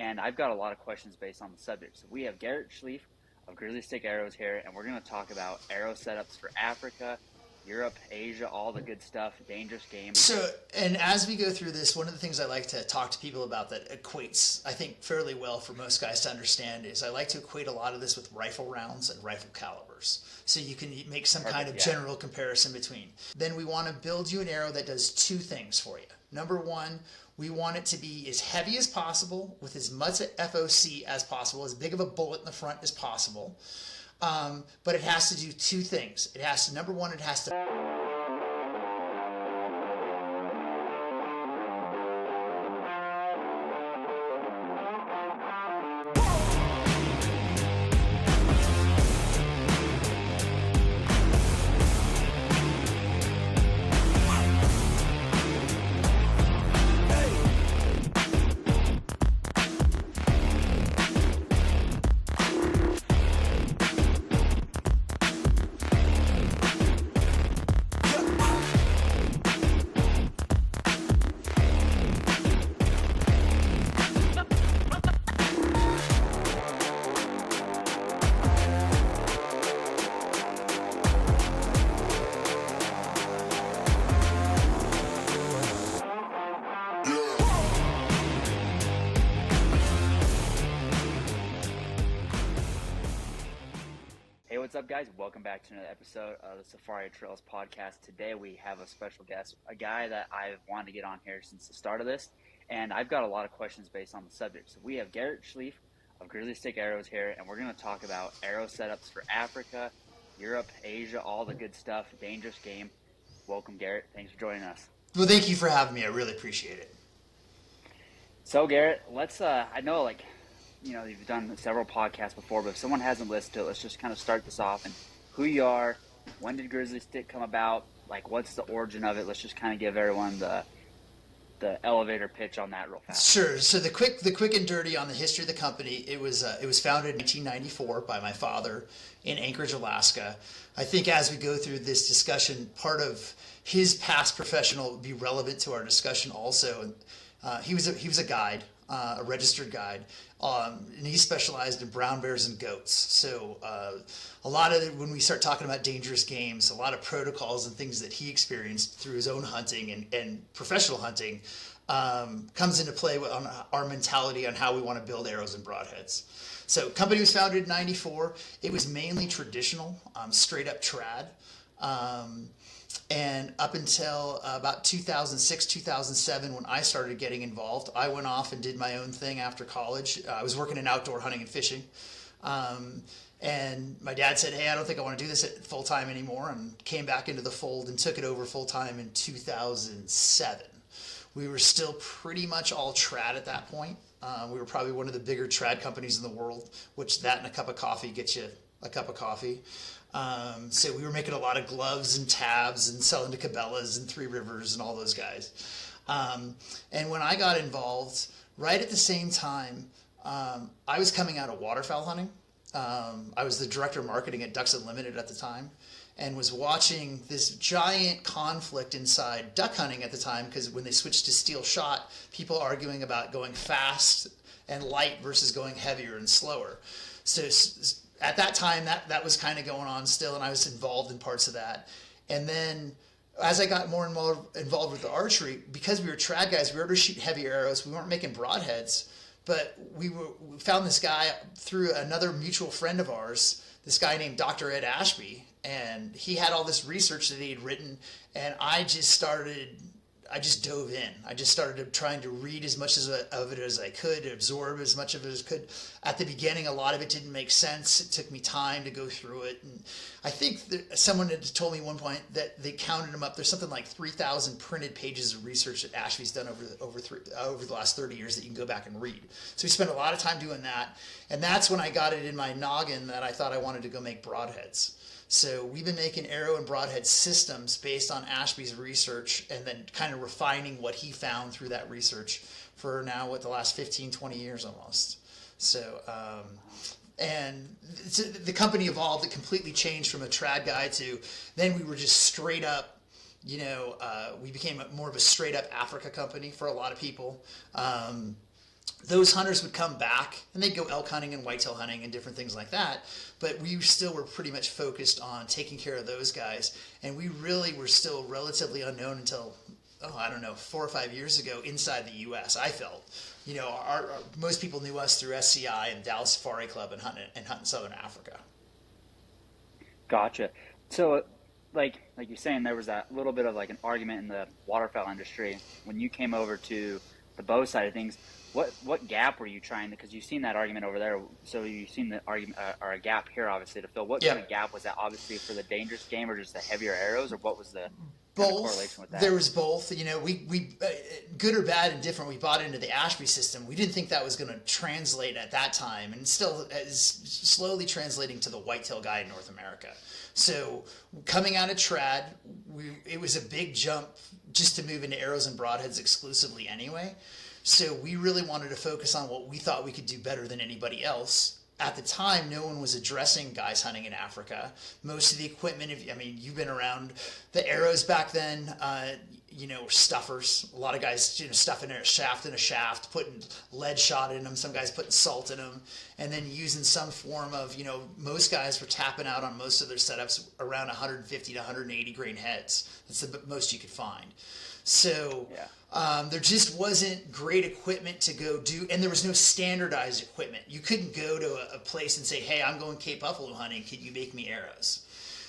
and I've got a lot of questions based on the subject. So we have Garrett Schlief of GrizzlyStik Arrows here, and we're going to talk about arrow setups for Africa, Europe, Asia, all the good stuff, dangerous game. So, and as we go through this, one of the things I like to talk to people about that equates, I think, fairly well for most guys to understand is I like to equate a lot of this with rifle rounds and rifle calibers. So you can make some kind of general comparison between. Then we want to build you an arrow that does two things for you. Number one, we want it to be as heavy as possible with as much FOC as possible, as big of a bullet in the front as possible. But it has to do two things. It has to, number one, it has to What's up, guys? Welcome back to another episode of the Safari Trails podcast. Today we have a special guest, a guy that I've wanted to get on here since the start of this, and I've got a lot of questions based on the subject. So we have Garrett Schlief of GrizzlyStik Arrows here, and we're going to talk about arrow setups for Africa, Europe, Asia, all the good stuff, dangerous game. Welcome, Garrett. Thanks for joining us. Well, thank you for having me. I really appreciate it. So, Garrett, let's, I know, you've done several podcasts before, but if someone hasn't listened to it, let's just kind of start this off. And who you are, when did GrizzlyStik come about, what's the origin of it? Let's just kind of give everyone the elevator pitch on that real fast. Sure. So the quick and dirty on the history of the company, it was founded in 1994 by my father in Anchorage, Alaska. I think as we go through this discussion, part of his past professional would be relevant to our discussion also. He was a guide. A registered guide, and he specialized in brown bears and goats. So a lot of it, when we start talking about dangerous games, a lot of protocols and things that he experienced through his own hunting and professional hunting comes into play on our mentality on how we want to build arrows and broadheads. So company was founded in 94. It was mainly traditional, straight up trad. And up until about 2006, 2007, when I started getting involved, I went off and did my own thing after college. I was working in outdoor hunting and fishing. And my dad said, hey, I don't think I want to do this full time anymore, and came back into the fold and took it over full time in 2007. We were still pretty much all trad at that point. We were probably one of the bigger trad companies in the world, which that and a cup of coffee gets you a cup of coffee. So we were making a lot of gloves and tabs and selling to Cabela's and Three Rivers and all those guys. And when I got involved, right at the same time, I was coming out of waterfowl hunting. I was the director of marketing at Ducks Unlimited at the time, and was watching this giant conflict inside duck hunting at the time, because when they switched to steel shot, people arguing about going fast and light versus going heavier and slower. So at that time, that was kind of going on still, and I was involved in parts of that. And then as I got more and more involved with the archery, because we were trad guys, we were able to shoot heavy arrows. We weren't making broadheads, but we found this guy through another mutual friend of ours, this guy named Dr. Ed Ashby, and he had all this research that he had written, and I just dove in. I just started trying to read as much of it as I could, absorb as much of it as I could. At the beginning, a lot of it didn't make sense. It took me time to go through it. And I think that someone had told me at one point that they counted them up. There's something like 3,000 printed pages of research that Ashby's done over the last 30 years that you can go back and read. So we spent a lot of time doing that. And that's when I got it in my noggin that I thought I wanted to go make broadheads. So we've been making arrow and broadhead systems based on Ashby's research, and then kind of refining what he found through that research for now, the last 15, 20 years almost. So, and the company evolved. It completely changed from a trad guy to, then we were just straight up, we became more of a straight up Africa company for a lot of people. those hunters would come back and they'd go elk hunting and whitetail hunting and different things like that. But we still were pretty much focused on taking care of those guys. And we really were still relatively unknown until, I don't know, 4 or 5 years ago inside the U.S., I felt. Most people knew us through SCI and Dallas Safari Club and hunting in Southern Africa. Gotcha. So, like you're saying, there was that little bit of like an argument in the waterfowl industry when you came over to the bow side of things. What gap were you trying to? Because you've seen that argument over there, so you've seen the argument or a gap here, obviously, to fill. What kind of gap was that? Obviously, for the dangerous game, or just the heavier arrows, or what was the correlation with that? There was both. We good or bad and different. We bought into the Ashby system. We didn't think that was going to translate at that time, and still is slowly translating to the whitetail guy in North America. So coming out of trad, it was a big jump just to move into arrows and broadheads exclusively anyway. So we really wanted to focus on what we thought we could do better than anybody else. At the time, no one was addressing guys hunting in Africa. Most of the equipment, you've been around the arrows back then, stuffers. A lot of guys, stuffing a shaft, putting lead shot in them. Some guys putting salt in them, and then using some form of, most guys were tapping out on most of their setups around 150 to 180 grain heads. That's the most you could find. So there just wasn't great equipment to go do, and there was no standardized equipment. You couldn't go to a place and say, hey, I'm going Cape Buffalo hunting, can you make me arrows?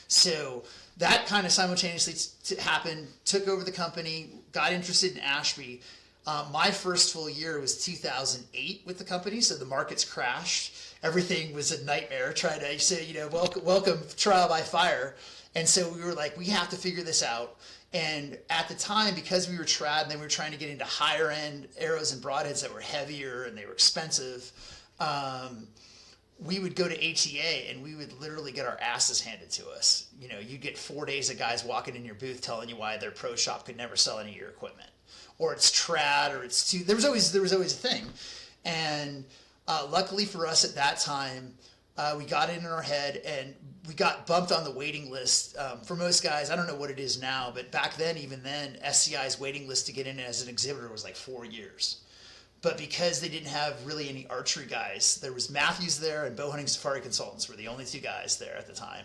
So that kind of simultaneously happened, took over the company, got interested in Ashby. My first full year was 2008 with the company, so the markets crashed. Everything was a nightmare, trying to say, welcome trial by fire. And so we were like, we have to figure this out. And at the time, because we were trad and then we were trying to get into higher end arrows and broadheads that were heavier and they were expensive, we would go to ATA and we would literally get our asses handed to us. You'd get 4 days of guys walking in your booth telling you why their pro shop could never sell any of your equipment, or it's trad, or it's too. There was always a thing, and luckily for us at that time, we got it in our head and we got bumped on the waiting list. For most guys, I don't know what it is now, but back then, even then, SCI's waiting list to get in as an exhibitor was like 4 years. But because they didn't have really any archery guys, there was Matthews there and Bowhunting Safari Consultants were the only two guys there at the time.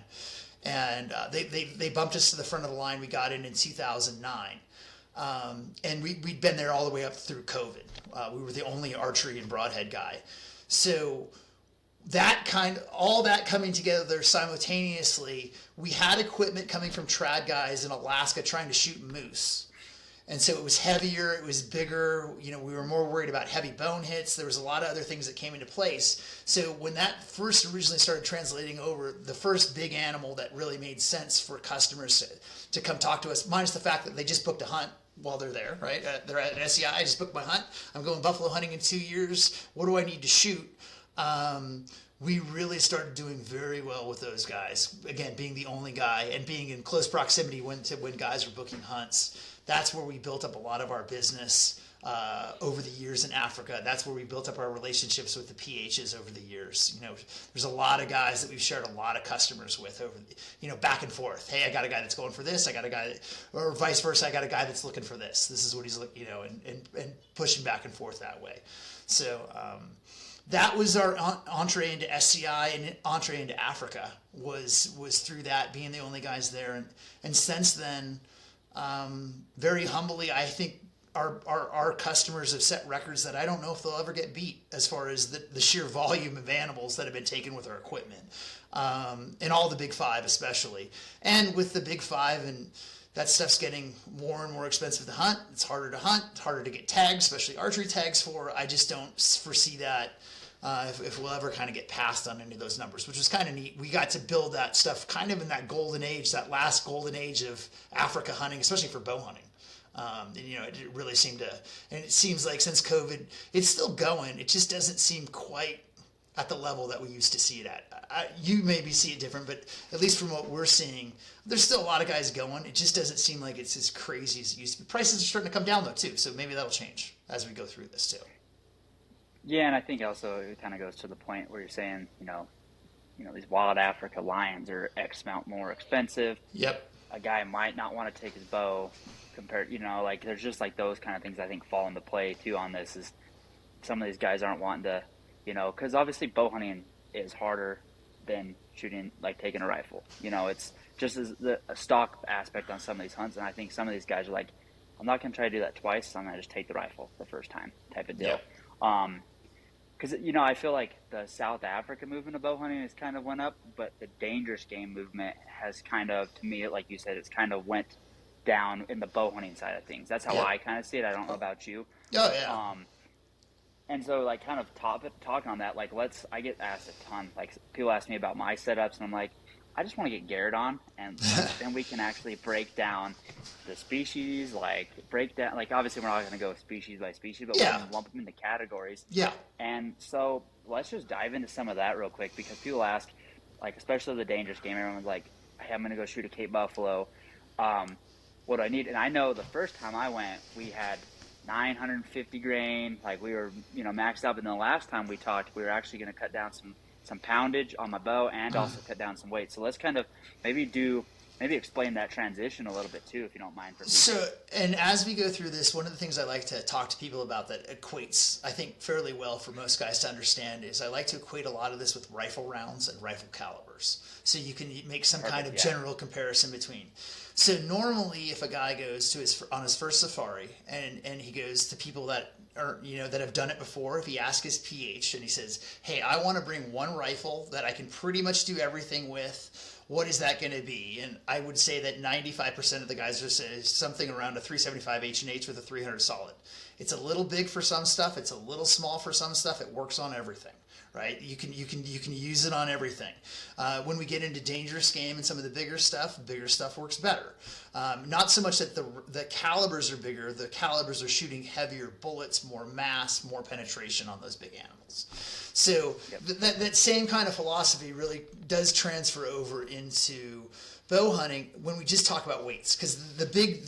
And they bumped us to the front of the line. We got in 2009. And we'd been there all the way up through COVID. We were the only archery and broadhead guy. So all that coming together simultaneously, we had equipment coming from trad guys in Alaska trying to shoot moose. And so it was heavier, it was bigger, we were more worried about heavy bone hits. There was a lot of other things that came into place. So when that first originally started translating over, the first big animal that really made sense for customers to come talk to us, minus the fact that they just booked a hunt while they're there, right? They're at an SCI, I just booked my hunt. I'm going buffalo hunting in 2 years. What do I need to shoot? We really started doing very well with those guys. Again, being the only guy and being in close proximity when guys were booking hunts. That's where we built up a lot of our business over the years in Africa. That's where we built up our relationships with the PHs over the years. There's a lot of guys that we've shared a lot of customers with over, back and forth. Hey, I got a guy that's going for this. I got a guy or vice versa. I got a guy that's looking for this. This is what he's looking, and pushing back and forth that way. So, that was our entree into SCI and entree into Africa was through that, being the only guys there. And since then, very humbly, I think our customers have set records that I don't know if they'll ever get beat as far as the sheer volume of animals that have been taken with our equipment. And all the big five especially. And with the big five, and that stuff's getting more and more expensive to hunt. It's harder to hunt, it's harder to get tags, especially archery tags for. I just don't foresee that if we'll ever kind of get passed on any of those numbers, which was kind of neat. We got to build that stuff kind of in that golden age, that last golden age of Africa hunting, especially for bow hunting. It really seemed to, and it seems like since COVID, it's still going. It just doesn't seem quite at the level that we used to see it at. You maybe see it different, but at least from what we're seeing, there's still a lot of guys going. It just doesn't seem like it's as crazy as it used to be. Prices are starting to come down though too, so maybe that'll change as we go through this too. Yeah, and I think also it kind of goes to the point where you're saying, these wild Africa lions are X amount more expensive. Yep. A guy might not want to take his bow compared, there's just like those kind of things I think fall into play too on this is, some of these guys aren't wanting to, because obviously bow hunting is harder than shooting, like taking a rifle. It's just as the a stock aspect on some of these hunts, and I think some of these guys are like, I'm not going to try to do that twice, so I'm going to just take the rifle the first time type of deal. Because I feel like the South Africa movement of bow hunting has kind of went up, but the dangerous game movement has kind of, to me, like you said, it's kind of went down in the bow hunting side of things. That's how I kind of see it. I don't know about you. Oh yeah. And so, like, kind of talking on that, like, I get asked a ton. Like, people ask me about my setups, and I'm like, I just want to get Garrett on, and then we can actually break down the species, like, obviously we're not going to go species by species, but we can lump them into categories. Yeah. And so, let's just dive into some of that real quick, because people ask, like, especially the dangerous game, everyone's like, hey, I'm going to go shoot a Cape Buffalo. What do I need? And I know the first time I went, we had 950 grain, like we were, maxed out. And the last time we talked, we were actually going to cut down some poundage on my bow and also cut down some weight. So let's kind of maybe explain that transition a little bit too, if you don't mind. So, and as we go through this, one of the things I like to talk to people about that equates, I think, fairly well for most guys to understand is I like to equate a lot of this with rifle rounds and rifle calibers. So you can make some kind of general comparison between. So normally if a guy goes to on his first safari and he goes to people that are, that have done it before, if he asks his PH and he says, hey, I want to bring one rifle that I can pretty much do everything with, what is that going to be? And I would say that 95% of the guys are saying something around a 375 H&H with a 300 solid. It's a little big for some stuff. It's a little small for some stuff. It works on everything, right? You can use it on everything. When we get into dangerous game and some of the bigger stuff works better. Not so much that the calibers are bigger. The calibers are shooting heavier bullets, more mass, more penetration on those big animals. So that same kind of philosophy really does transfer over into bow hunting when we just talk about weights, because the big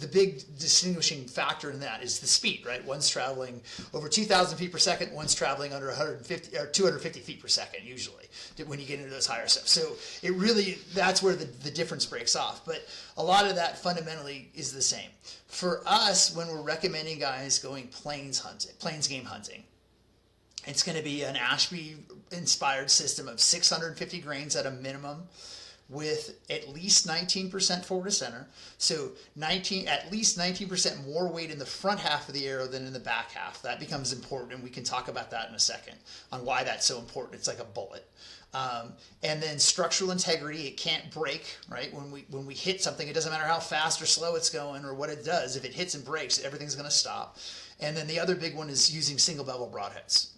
distinguishing factor in that is the speed, right? One's traveling over 2,000 feet per second, one's traveling under 150 or 250 feet per second usually when you get into those higher stuff. So it really, that's where the difference breaks off. But a lot of that fundamentally is the same. For us, when we're recommending guys going plains game hunting, it's going to be an Ashby inspired system of 650 grains at a minimum, with at least 19% forward to center. So at least 19% more weight in the front half of the arrow than in the back half. That becomes important, and we can talk about that in a second on why that's so important. It's like a bullet. And then structural integrity, it can't break, right? When we hit something, it doesn't matter how fast or slow it's going or what it does. If it hits and breaks, everything's going to stop. And then the other big one is using single bevel broadheads,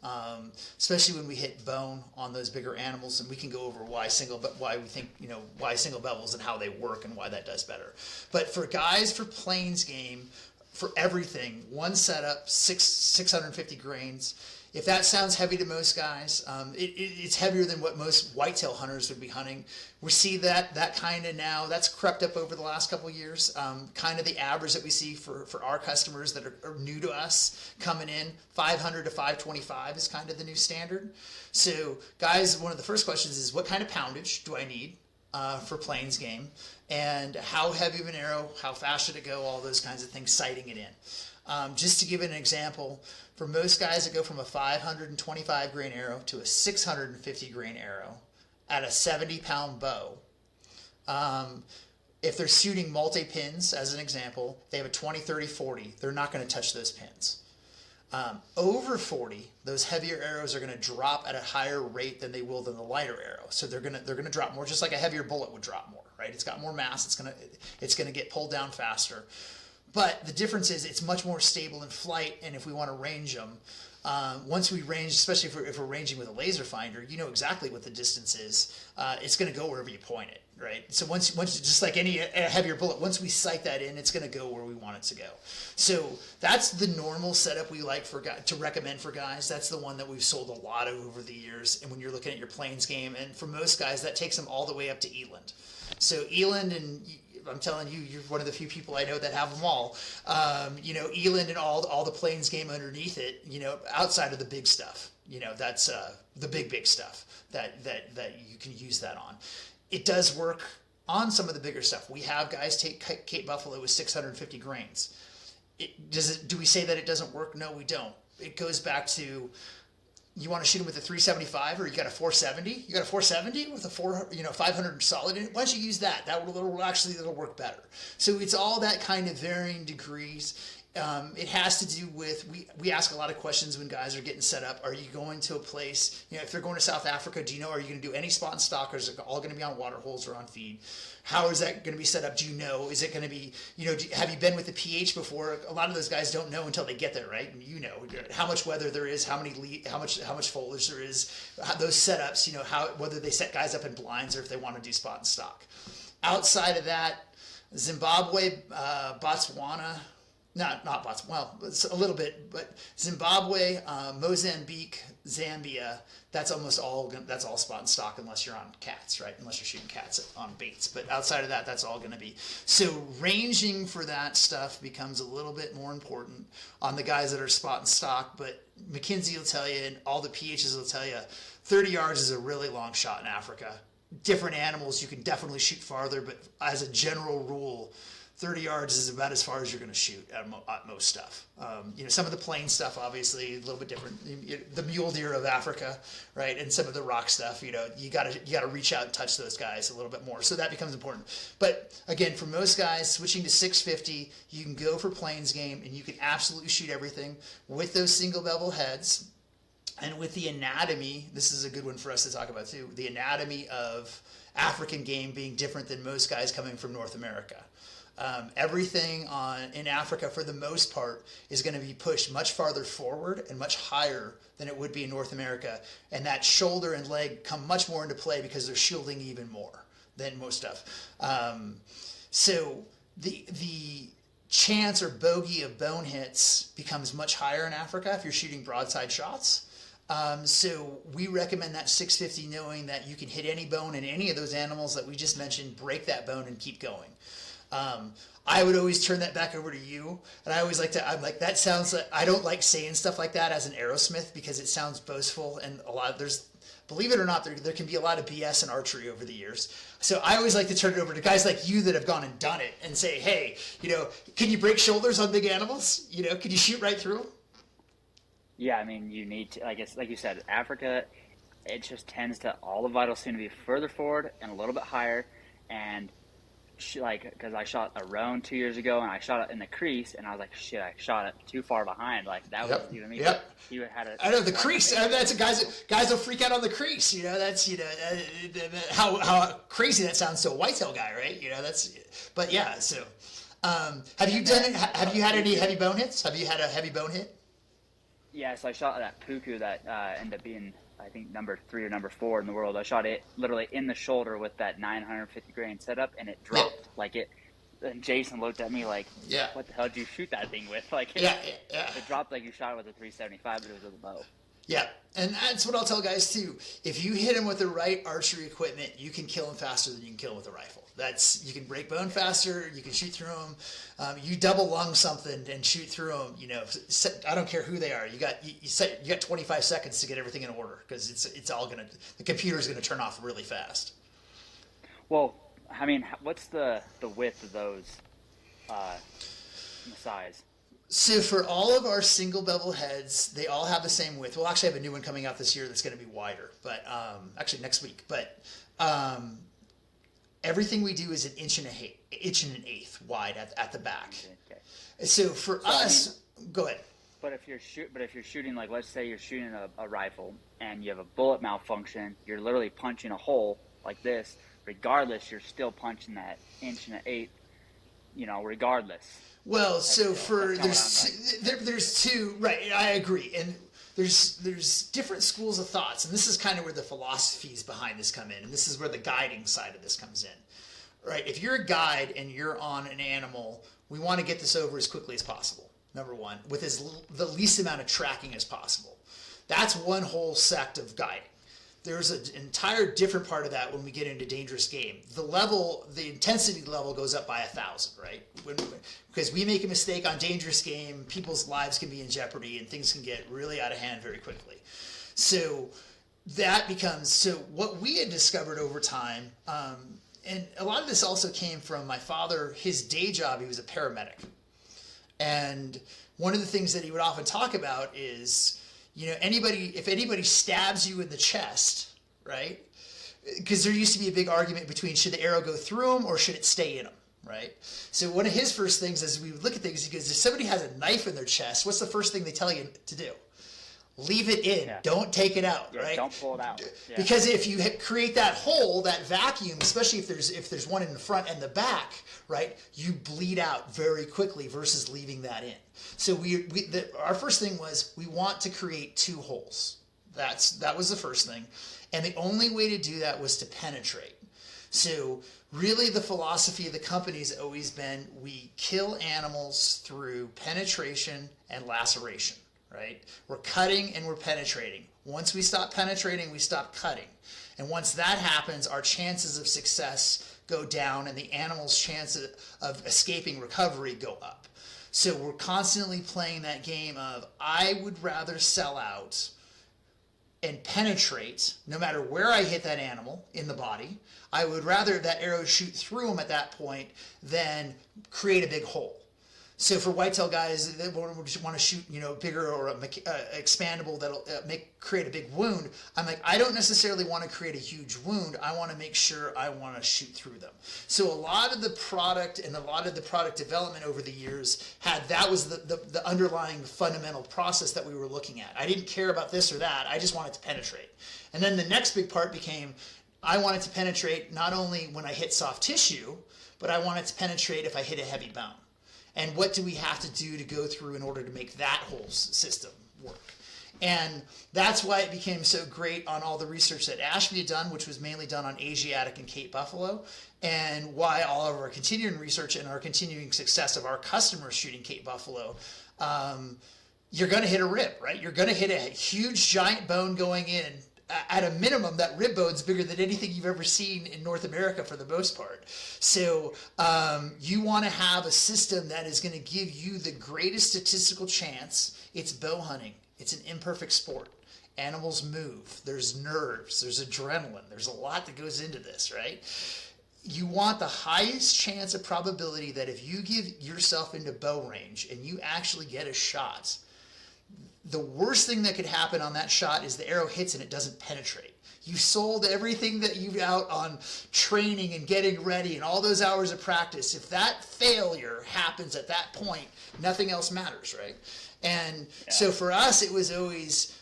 especially when we hit bone on those bigger animals. And we can go over why single bevels and how they work and why that does better. But for guys, for plains game, for everything, one setup, 650 grains. If that sounds heavy to most guys, it's heavier than what most whitetail hunters would be hunting. We see that kind of now, that's crept up over the last couple of years. Kind of the average that we see for our customers that are new to us coming in, 500 to 525 is kind of the new standard. So guys, one of the first questions is, what kind of poundage do I need for plains game? And how heavy of an arrow, how fast should it go, all those kinds of things, sighting it in. Just to give an example, for most guys that go from a 525 grain arrow to a 650 grain arrow at a 70-pound bow, if they're shooting multi-pins, as an example, they have a 20, 30, 40, they're not going to touch those pins. Over 40, those heavier arrows are going to drop at a higher rate than they will than the lighter arrow. So they're going to drop more, just like a heavier bullet would drop more, right? It's got more mass. It's going to get pulled down faster. But the difference is it's much more stable in flight, and if we want to range them, once we range, especially if we're ranging with a laser finder, you know exactly what the distance is. It's going to go wherever you point it, right? So once just like any heavier bullet, once we sight that in, it's going to go where we want it to go. So that's the normal setup we like to recommend for guys. That's the one that we've sold a lot of over the years. And when you're looking at your plains game, and for most guys, that takes them all the way up to eland. So eland, and I'm telling you, you're one of the few people I know that have them all. Eland and all the plains game underneath it, outside of the big stuff. That's the big stuff that you can use that on. It does work on some of the bigger stuff. We have guys take Cape Buffalo with 650 grains. Do we say that it doesn't work? No, we don't. it goes back to, you want to shoot them with a 375 or you got a 470? You got a 470 with a 500 solid in it? Why don't you use that? It'll work better. So it's all that kind of varying degrees. It has to do with, we ask a lot of questions when guys are getting set up. Are you going to a place, if they're going to South Africa, do you know, are you going to do any spot and stock, or is it all going to be on water holes or on feed? How is that going to be set up? Do you know? Is it going to be, have you been with the pH before? A lot of those guys don't know until they get there, right? And how much weather there is, how much foliage there is, those setups, whether they set guys up in blinds or if they want to do spot and stock. Outside of that, Zimbabwe, Botswana, not Botswana, well, it's a little bit, but Zimbabwe, Mozambique, Zambia, that's all spot and stock unless you're on cats, right? Unless you're shooting cats on baits. But outside of that, that's all going to be. So ranging for that stuff becomes a little bit more important on the guys that are spot and stock. But McKinsey will tell you, and all the PHs will tell you, 30 yards is a really long shot in Africa. Different animals, you can definitely shoot farther, but as a general rule, 30 yards is about as far as you're going to shoot at most stuff. Some of the plain stuff, obviously, a little bit different. The mule deer of Africa, right, and some of the rock stuff. You got to reach out and touch those guys a little bit more. So that becomes important. But again, for most guys, switching to 650, you can go for plains game, and you can absolutely shoot everything with those single bevel heads. And with the anatomy, this is a good one for us to talk about too. The anatomy of African game being different than most guys coming from North America. Everything in Africa, for the most part, is going to be pushed much farther forward and much higher than it would be in North America. And that shoulder and leg come much more into play because they're shielding even more than most stuff. So the chance or bogey of bone hits becomes much higher in Africa if you're shooting broadside shots. So we recommend that 650, knowing that you can hit any bone in any of those animals that we just mentioned, break that bone and keep going. I would always turn that back over to you. And I always I'm like, that sounds like, I don't like saying stuff like that as an Aerosmith because it sounds boastful, and believe it or not, there can be a lot of BS in archery over the years. So I always like to turn it over to guys like you that have gone and done it and say, hey, can you break shoulders on big animals? Can you shoot right through them? Yeah, I mean, you need to, like you said, Africa, it just tends to, all the vitals seem to be further forward and a little bit higher. And because I shot a roan 2 years ago and I shot it in the crease, and I was like, shit, I shot it too far behind. Like that was even me. Yep. You had a, I know the crease. That's guys will freak out on the crease. That's how crazy that sounds to a whitetail guy, right? But yeah. So, have you done it? Have you had any heavy bone hits? Have you had a heavy bone hit? Yeah, so I shot that puku that ended up being, I think, number 3 or number 4 in the world. I shot it literally in the shoulder with that 950 grain setup, and it dropped like it. And Jason looked at me like, yeah, what the hell did you shoot that thing with? Like, it dropped like you shot it with a 375, but it was with a bow. Yeah, and that's what I'll tell guys too. If you hit them with the right archery equipment, you can kill them faster than you can kill them with a rifle. You can break bone faster. You can shoot through them. You double lung something and shoot through them. I don't care who they are. You got 25 seconds to get everything in order because the computer's gonna turn off really fast. Well, I mean, what's the width of those, the size? So for all of our single bevel heads, they all have the same width. We'll actually have a new one coming out this year that's going to be wider, but actually next week. But everything we do is an inch and an eighth wide at the back. Okay. So for us, go ahead. But if you're shooting, like, let's say you're shooting a rifle and you have a bullet malfunction, you're literally punching a hole like this. Regardless, you're still punching that inch and an eighth. Regardless. Well, so there's two, right? I agree, and there's different schools of thoughts, and this is kind of where the philosophies behind this come in, and this is where the guiding side of this comes in, right? If you're a guide and you're on an animal, we want to get this over as quickly as possible. Number one, with the least amount of tracking as possible. That's one whole sect of guiding. There's an entire different part of that when we get into dangerous game. The intensity level goes up by 1,000, right? Because we make a mistake on dangerous game, people's lives can be in jeopardy and things can get really out of hand very quickly. So that becomes, what we had discovered over time, and a lot of this also came from my father, his day job, he was a paramedic. And one of the things that he would often talk about is, if anybody stabs you in the chest, right? Because there used to be a big argument between should the arrow go through him or should it stay in him, right? So one of his first things as we would look at things, he goes, if somebody has a knife in their chest, what's the first thing they tell you to do? Leave it in. Yeah. Don't take it out, right? Don't pull it out. Yeah. Because if you create that hole, that vacuum, especially if there's one in the front and the back, right, you bleed out very quickly versus leaving that in. So our first thing was we want to create 2 holes. That was the first thing. And the only way to do that was to penetrate. So really the philosophy of the company has always been we kill animals through penetration and laceration. Right? We're cutting and we're penetrating. Once we stop penetrating, we stop cutting. And once that happens, our chances of success go down and the animal's chances of escaping recovery go up. So we're constantly playing that game of I would rather sell out and penetrate no matter where I hit that animal in the body. I would rather that arrow shoot through them at that point than create a big hole. So for whitetail guys that want to shoot, bigger or expandable that'll create a big wound, I'm like, I don't necessarily want to create a huge wound. I want to make sure I want to shoot through them. So a lot of the product and a lot of the product development over the years that was the underlying fundamental process that we were looking at. I didn't care about this or that. I just wanted to penetrate. And then the next big part became I wanted to penetrate not only when I hit soft tissue, but I wanted to penetrate if I hit a heavy bone. And what do we have to do to go through in order to make that whole system work? And that's why it became so great on all the research that Ashby had done, which was mainly done on Asiatic and Cape Buffalo, and why all of our continuing research and our continuing success of our customers shooting Cape Buffalo, you're going to hit a rib, right? You're going to hit a huge giant bone going in. At a minimum, that rib bone's bigger than anything you've ever seen in North America for the most part. So you want to have a system that is going to give you the greatest statistical chance. It's bow hunting. It's an imperfect sport. Animals move. There's nerves. There's adrenaline. There's a lot that goes into this, right? You want the highest chance of probability that if you give yourself into bow range and you actually get a shot, the worst thing that could happen on that shot is the arrow hits and it doesn't penetrate. You sold everything that you've out on training and getting ready and all those hours of practice. If that failure happens at that point, nothing else matters, right? And so for us, it was always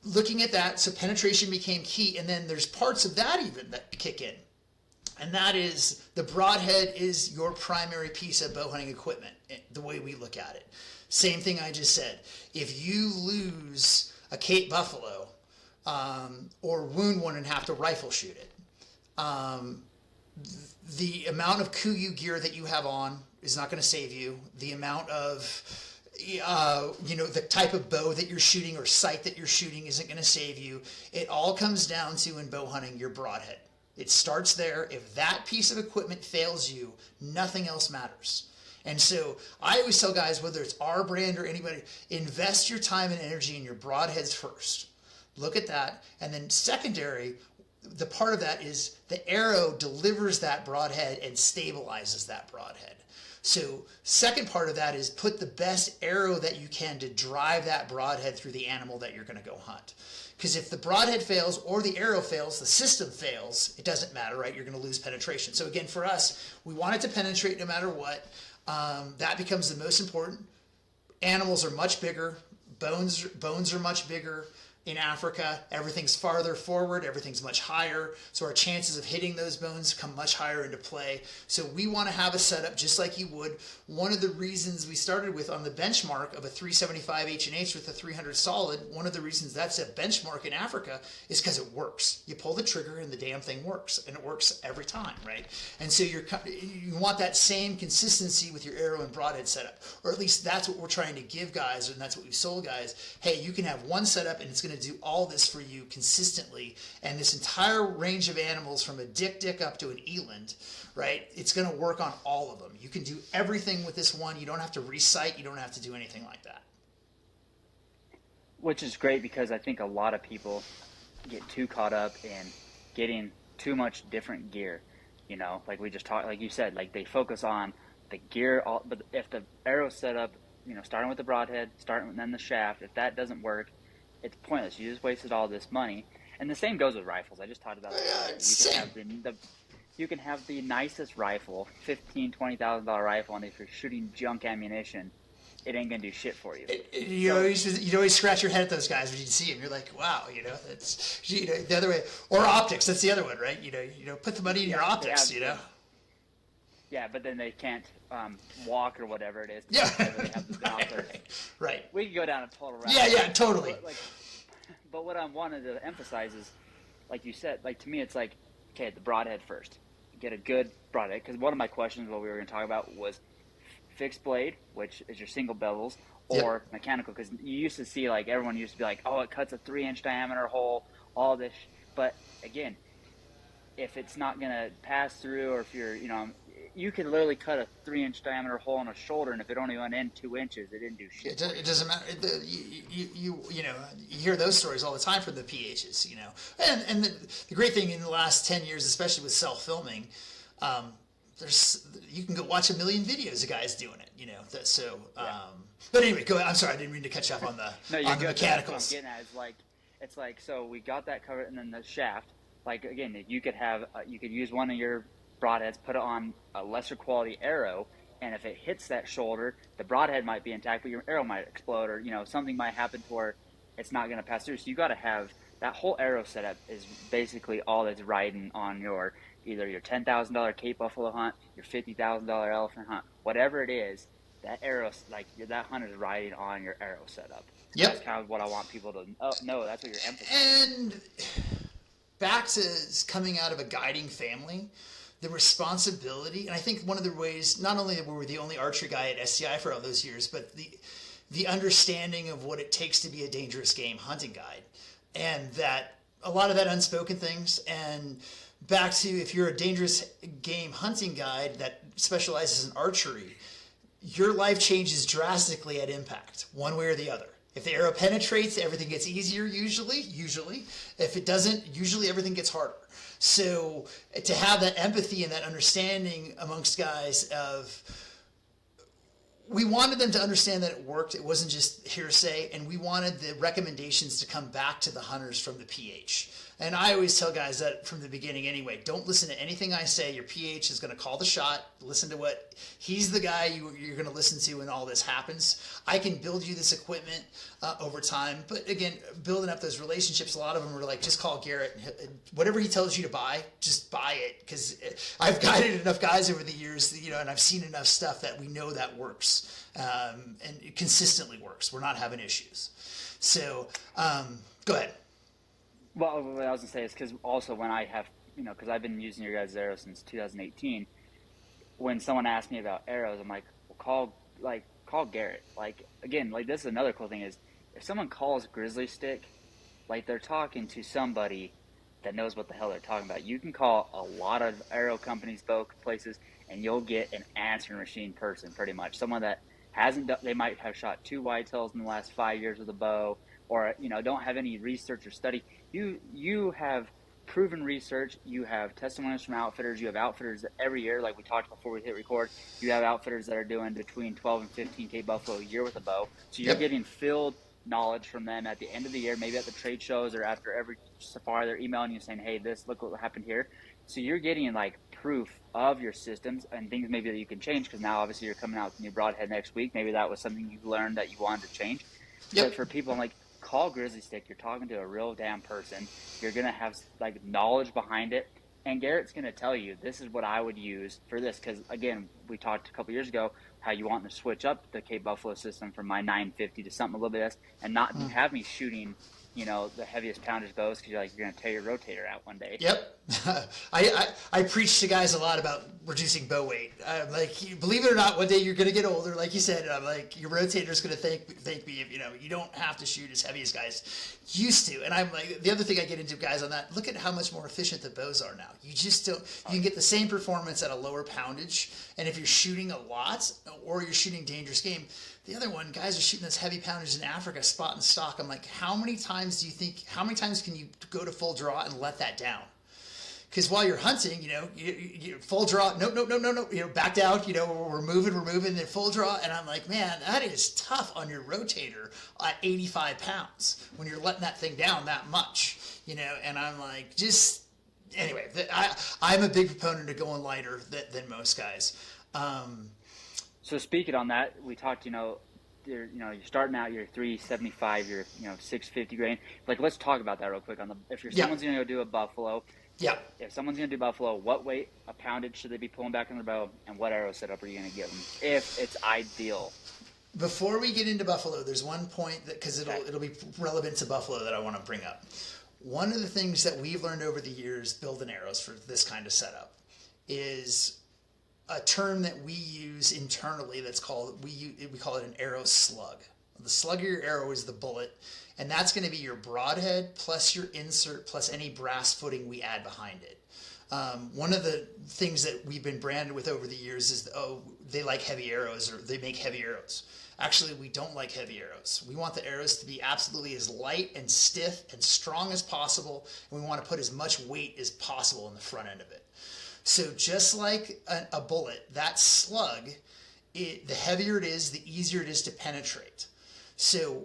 looking at that. So penetration became key. And then there's parts of that even that kick in. And that is the broadhead is your primary piece of bow hunting equipment, the way we look at it. Same thing I just said. If you lose a Cape Buffalo or wound one and have to rifle shoot it, the amount of KUIU gear that you have on is not going to save you. The amount of the type of bow that you're shooting or sight that you're shooting isn't going to save you. It all comes down to, in bow hunting, your broadhead. It starts there. If that piece of equipment fails you, nothing else matters. And so I always tell guys, whether it's our brand or anybody, invest your time and energy in your broadheads first. Look at that. And then secondary, the part of that is the arrow delivers that broadhead and stabilizes that broadhead. So second part of that is put the best arrow that you can to drive that broadhead through the animal that you're going to go hunt. Because if the broadhead fails or the arrow fails, the system fails, it doesn't matter, right? You're going to lose penetration. So again, for us, we want it to penetrate no matter what. That becomes the most important. Animals are much bigger. Bones are much bigger. In Africa, everything's farther forward, everything's much higher, so our chances of hitting those bones come much higher into play. So we want to have a setup just like you would. One of the reasons we started with on the benchmark of a 375 H&H with a 300 solid, one of the reasons that's a benchmark in Africa is because it works. You pull the trigger and the damn thing works, and it works every time, right? And so you want that same consistency with your arrow and broadhead setup, or at least that's what we're trying to give guys, and that's what we've sold guys. Hey, you can have one setup and it's going to do all this for you consistently, and this entire range of animals from a dick up to an eland, right? It's going to work on all of them. You can do everything with this one. You don't have to recite. You don't have to do anything like that. Which is great, because I think a lot of people get too caught up in getting too much different gear. Like we just talked, like you said, like they focus on the gear, but if the arrow setup, starting with the broadhead, starting and then the shaft, if that doesn't work, it's pointless. You just wasted all this money. And the same goes with rifles. I just talked about that earlier. You can have the nicest rifle, $15,000-$20,000 rifle, and if you're shooting junk ammunition, it ain't gonna do shit for you. You'd always scratch your head at those guys when you see them. You're like, wow, that's the other way. Or optics, that's the other one, right? Put the money in your optics. Yeah, but then they can't walk or whatever it is. Yeah, they have the right. We could go down a total rabbit. Yeah, totally. But what I wanted to emphasize is, like you said, to me, it's like, okay, the broadhead first. Get a good broadhead, because one of my questions, what we were going to talk about, was fixed blade, which is your single bevels, or mechanical, because you used to see, everyone used to be like, oh, it cuts a 3-inch diameter hole, all this, but again, if it's not going to pass through, or if you're, you could literally cut a 3-inch diameter hole in a shoulder, and if it only went in 2 inches, it didn't do shit. It doesn't matter. You hear those stories all the time from the PHs, and the great thing in the last 10 years, especially with self-filming, you can go watch a million videos of guys doing it, but anyway, go ahead. I'm sorry, I didn't mean to catch up on the mechanicals. What I'm getting at is so we got that covered, and then the shaft, again, you could use one of your broadheads, put it on a lesser quality arrow, and if it hits that shoulder, the broadhead might be intact, but your arrow might explode, or something might happen to where it's not going to pass through. So you got to have that whole arrow setup is basically all that's riding on either your $10,000 Cape Buffalo hunt, your $50,000 elephant hunt, whatever it is. That arrow, that hunt is riding on your arrow setup. Yep. That's kind of what I want people to know. That's what you're emphasizing. And back to coming out of a guiding family, the responsibility, and I think one of the ways, not only that we were the only archery guy at SCI for all those years, but the understanding of what it takes to be a dangerous game hunting guide, and that a lot of that unspoken things, and back to, if you're a dangerous game hunting guide that specializes in archery, your life changes drastically at impact, one way or the other. If the arrow penetrates, everything gets easier usually. If it doesn't, usually everything gets harder. So to have that empathy and that understanding amongst guys we wanted them to understand that it worked. It wasn't just hearsay, and we wanted the recommendations to come back to the hunters from the PH. And I always tell guys that from the beginning anyway, don't listen to anything I say. Your PH is going to call the shot. Listen to what, he's the guy you're going to listen to when all this happens. I can build you this equipment over time. But again, building up those relationships, a lot of them were like, just call Garrett. Whatever he tells you to buy, just buy it. Because I've guided enough guys over the years, and I've seen enough stuff that we know that works. And it consistently works. We're not having issues. So go ahead. Well, what I was going to say is because also when I have, because I've been using your guys' arrows since 2018, when someone asks me about arrows, I'm like, well, call Garrett. Again, this is another cool thing is if someone calls GrizzlyStik, they're talking to somebody that knows what the hell they're talking about. You can call a lot of arrow companies, bow places, and you'll get an answering machine person pretty much. Someone that hasn't done, they might have shot 2 whitetails in the last 5 years with a bow, or don't have any research or study. You have proven research. You have testimonials from outfitters. You have outfitters that every year, like we talked before we hit record. You have outfitters that are doing between 12 and 15K buffalo a year with a bow. So you're getting field knowledge from them at the end of the year, maybe at the trade shows or after every safari. They're emailing you saying, "Hey, look what happened here." So you're getting proof of your systems and things maybe that you can change, because now obviously you're coming out with a new broadhead next week. Maybe that was something you learned that you wanted to change. But for people, I'm like, call GrizzlyStik. You're talking to a real damn person. You're going to have knowledge behind it. And Garrett's going to tell you, this is what I would use for this. Because again, we talked a couple years ago how you want to switch up the Cape Buffalo system from my 950 to something a little bit less, and not have me shooting the heaviest poundage bows, because you're going to tear your rotator out one day. Yep. I preach to guys a lot about reducing bow weight. I'm like, believe it or not, one day you're going to get older, like you said, and I'm like, your rotator's going to thank me if, you don't have to shoot as heavy as guys used to. And I'm like, the other thing I get into, guys, on that, look at how much more efficient the bows are now. You just don't, you can get the same performance at a lower poundage. And if you're shooting a lot or you're shooting dangerous game, the other one, guys are shooting those heavy pounders in Africa, spot and stock. I'm like, how many times can you go to full draw and let that down? Because while you're hunting, you full draw, no, back down, we're moving, then full draw. And I'm like, man, that is tough on your rotator at 85 pounds when you're letting that thing down that much, and I'm like, anyway, I'm a big proponent of going lighter than most guys. So speaking on that, we talked, you're starting out, you're 375, you're 650 grain. Like, let's talk about that real quick. Someone's gonna go do a buffalo. Yeah. If someone's gonna do buffalo, what weight, a poundage should they be pulling back on their bow, and what arrow setup are you gonna give them if it's ideal? Before we get into buffalo, there's one point that, because it'll be relevant to buffalo, that I want to bring up. One of the things that we've learned over the years building arrows for this kind of setup is a term that we use internally that's called, we call it an arrow slug. The slug of your arrow is the bullet, and that's going to be your broadhead plus your insert plus any brass footing we add behind it. One of the things that we've been branded with over the years is, they like heavy arrows, or they make heavy arrows. Actually, we don't like heavy arrows. We want the arrows to be absolutely as light and stiff and strong as possible, and we want to put as much weight as possible in the front end of it. So just like a bullet, that slug, the heavier it is, the easier it is to penetrate. So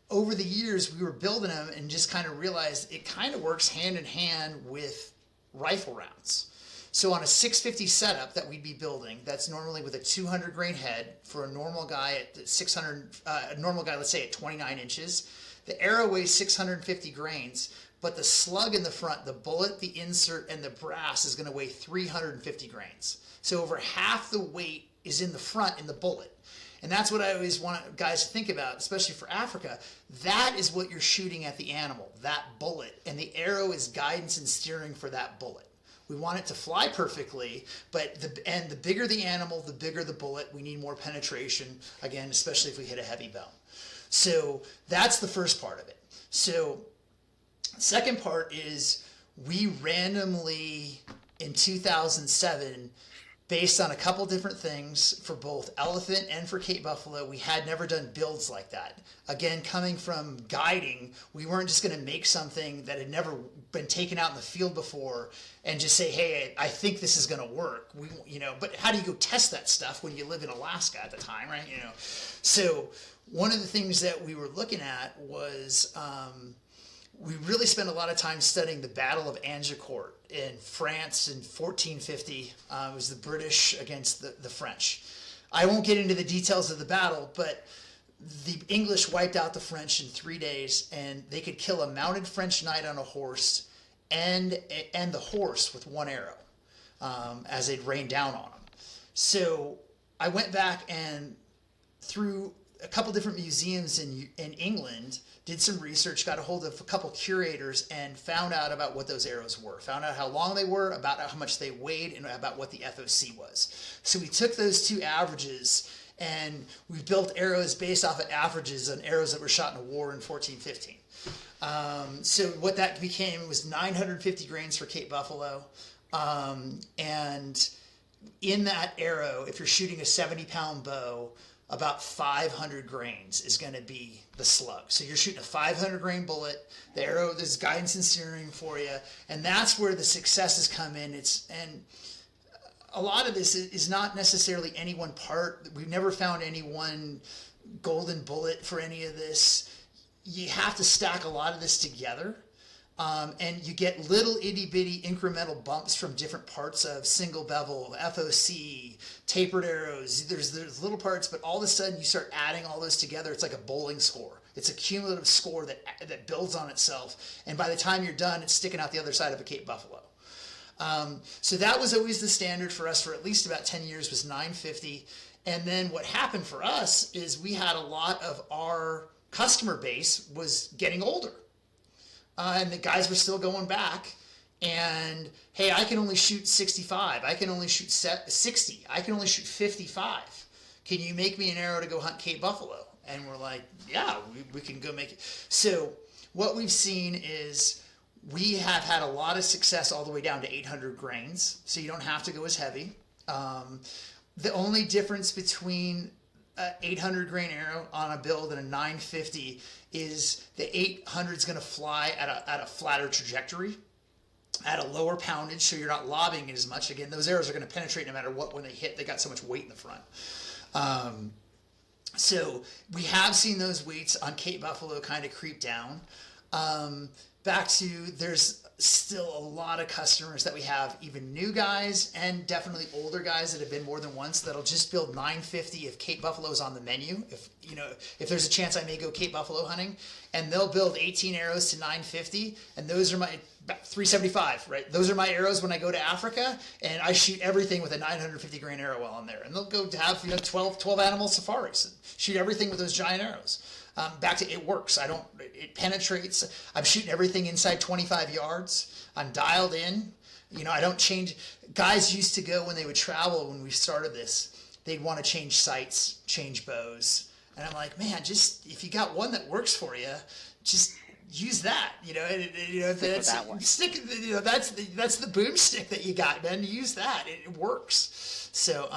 over the years, we were building them and just kind of realized it kind of works hand in hand with rifle rounds. So on a 650 setup that we'd be building, that's normally with a 200 grain head for a normal guy at 600, a normal guy, let's say at 29 inches, the arrow weighs 650 grains, but the slug in the front, the bullet, the insert, and the brass is going to weigh 350 grains. So over half the weight is in the front in the bullet. And that's what I always want guys to think about, especially for Africa. That is what you're shooting at the animal, that bullet. And the arrow is guidance and steering for that bullet. We want it to fly perfectly, but the bigger the animal, the bigger the bullet. We need more penetration, again, especially if we hit a heavy bone. So that's the first part of it. So second part is we randomly, in 2007, based on a couple different things for both elephant and for Cape Buffalo, we had never done builds like that. Again, coming from guiding, we weren't just going to make something that had never been taken out in the field before and just say, hey, I think this is going to work. But how do you go test that stuff when you live in Alaska at the time, right? So one of the things that we were looking at was we really spent a lot of time studying the Battle of Agincourt in France in 1450. It was the British against the French. I won't get into the details of the battle, but the English wiped out the French in 3 days, and they could kill a mounted French knight on a horse and the horse with one arrow as they'd rain down on them. So I went back and through a couple different museums in England, did some research, got a hold of a couple curators, and found out about what those arrows were. Found out how long they were, about how much they weighed, and about what the FOC was. So we took those two averages, and we built arrows based off of averages on arrows that were shot in a war in 1415. So what that became was 950 grains for Cape Buffalo. And in that arrow, if you're shooting a 70-pound bow, about 500 grains is going to be the slug. So you're shooting a 500 grain bullet. The arrow, there's guidance and steering for you, and that's where the successes come in. And a lot of this is not necessarily any one part. We've never found any one golden bullet for any of this. You have to stack a lot of this together. And you get little itty bitty incremental bumps from different parts of single bevel, FOC, tapered arrows. There's little parts, but all of a sudden you start adding all those together. It's like a bowling score. It's a cumulative score that builds on itself. And by the time you're done, it's sticking out the other side of a Cape Buffalo. So that was always the standard for us for at least about 10 years was 950. And then what happened for us is we had a lot of our customer base was getting older. And the guys were still going back and, hey, I can only shoot 65. I can only shoot 60. I can only shoot 55. Can you make me an arrow to go hunt Cape Buffalo? And we're like, yeah, we can go make it. So what we've seen is we have had a lot of success all the way down to 800 grains. So you don't have to go as heavy. The only difference between 800 grain arrow on a build and a 950 is the 800 is going to fly at a flatter trajectory. at a lower poundage, so you're not lobbing it as much. Again, those arrows are going to penetrate no matter what when they hit. They got so much weight in the front. So we have seen those weights on Cape Buffalo kind of creep down. Back to, there's still a lot of customers that we have, even new guys and definitely older guys that have been more than once, that'll just build 950 if Cape Buffalo's on the menu. If there's a chance I may go Cape Buffalo hunting, and they'll build 18 arrows to 950, and those are my 375, right? Those are my arrows when I go to Africa, and I shoot everything with a 950 grain arrow while I'm there. And they'll go to have 12 animal safaris and shoot everything with those giant arrows. Back to, it works. It penetrates. I'm shooting everything inside 25 yards. I'm dialed in. I don't change. Guys used to go, when they would travel, when we started this, they'd want to change sights, change bows. And I'm like, man, just, if you got one that works for you, just use that. If that's that one. Stick. That's the boomstick that you got, man. Use that. It works. So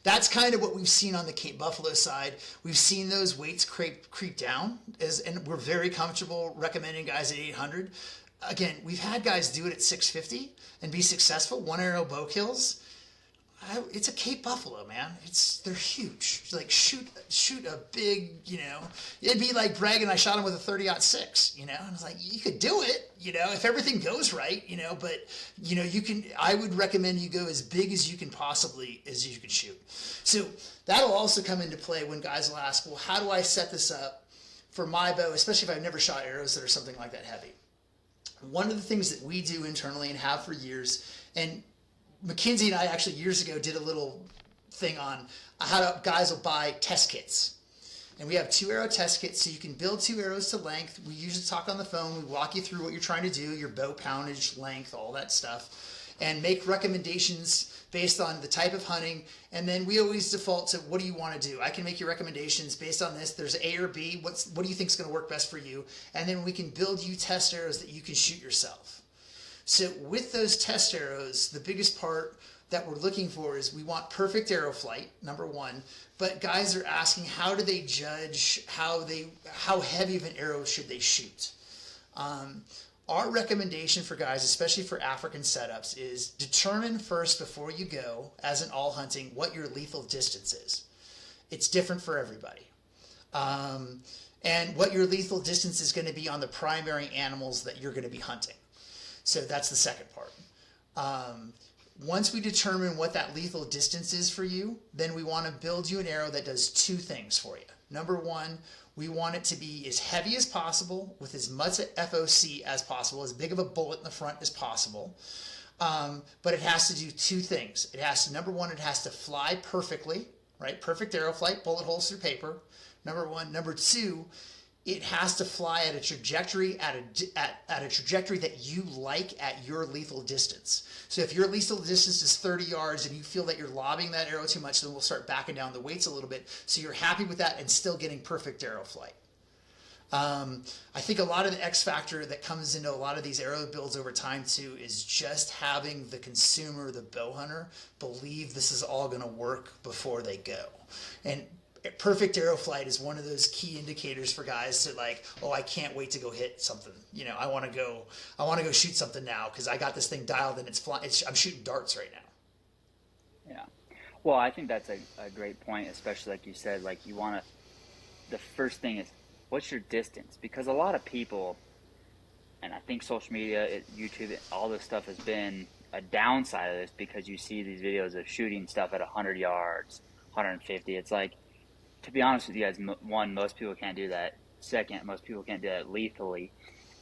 that's kind of what we've seen on the Cape Buffalo side. We've seen those weights creep down, and we're very comfortable recommending guys at 800. Again, we've had guys do it at 650 and be successful. One arrow bow kills. It's a Cape Buffalo, man. They're huge. Like shoot a big, it'd be like bragging I shot him with a 30-06, and it's like, you could do it, if everything goes right, but you can. I would recommend you go as big as you can shoot. So that'll also come into play when guys will ask, well, how do I set this up for my bow, especially if I've never shot arrows that are something like that heavy? One of the things that we do internally and have for years, and McKinsey and I actually years ago did a little thing on how guys will buy test kits. And we have 2-arrow test kits, so you can build 2 arrows to length. We usually talk on the phone. We walk you through what you're trying to do, your bow poundage, length, all that stuff, and make recommendations based on the type of hunting. And then we always default to, what do you want to do? I can make you recommendations based on this. There's A or B. What do you think is going to work best for you? And then we can build you test arrows that you can shoot yourself. So with those test arrows, the biggest part that we're looking for is we want perfect arrow flight, number one. But guys are asking, how do they judge how heavy of an arrow should they shoot? Our recommendation for guys, especially for African setups, is determine first before you go, as in all hunting, what your lethal distance is. It's different for everybody. And what your lethal distance is going to be on the primary animals that you're going to be hunting. So that's the second part. Once we determine what that lethal distance is for you, then we want to build you an arrow that does 2 things for you. Number one, we want it to be as heavy as possible with as much FOC as possible, as big of a bullet in the front as possible. But it has to do 2 things. Number one, it has to fly perfectly, right? Perfect arrow flight, bullet holes through paper. Number one. Number two, it has to fly at a trajectory at a trajectory that you like at your lethal distance. So if your lethal distance is 30 yards and you feel that you're lobbing that arrow too much, then we'll start backing down the weights a little bit, so you're happy with that and still getting perfect arrow flight. I think a lot of the X factor that comes into a lot of these arrow builds over time too is just having the consumer, the bow hunter, believe this is all going to work before they go. And perfect arrow flight is one of those key indicators for guys to, like, oh, I can't wait to go hit something. I want to go shoot something now because I got this thing dialed and it's flying. I'm shooting darts right now. Yeah. Well, I think that's a great point, especially like you said, like you want to, the first thing is, what's your distance? Because a lot of people, and I think social media, YouTube, all this stuff has been a downside of this, because you see these videos of shooting stuff at 100 yards, 150. It's like, to be honest with you guys, one, most people can't do that. Second, most people can't do that lethally.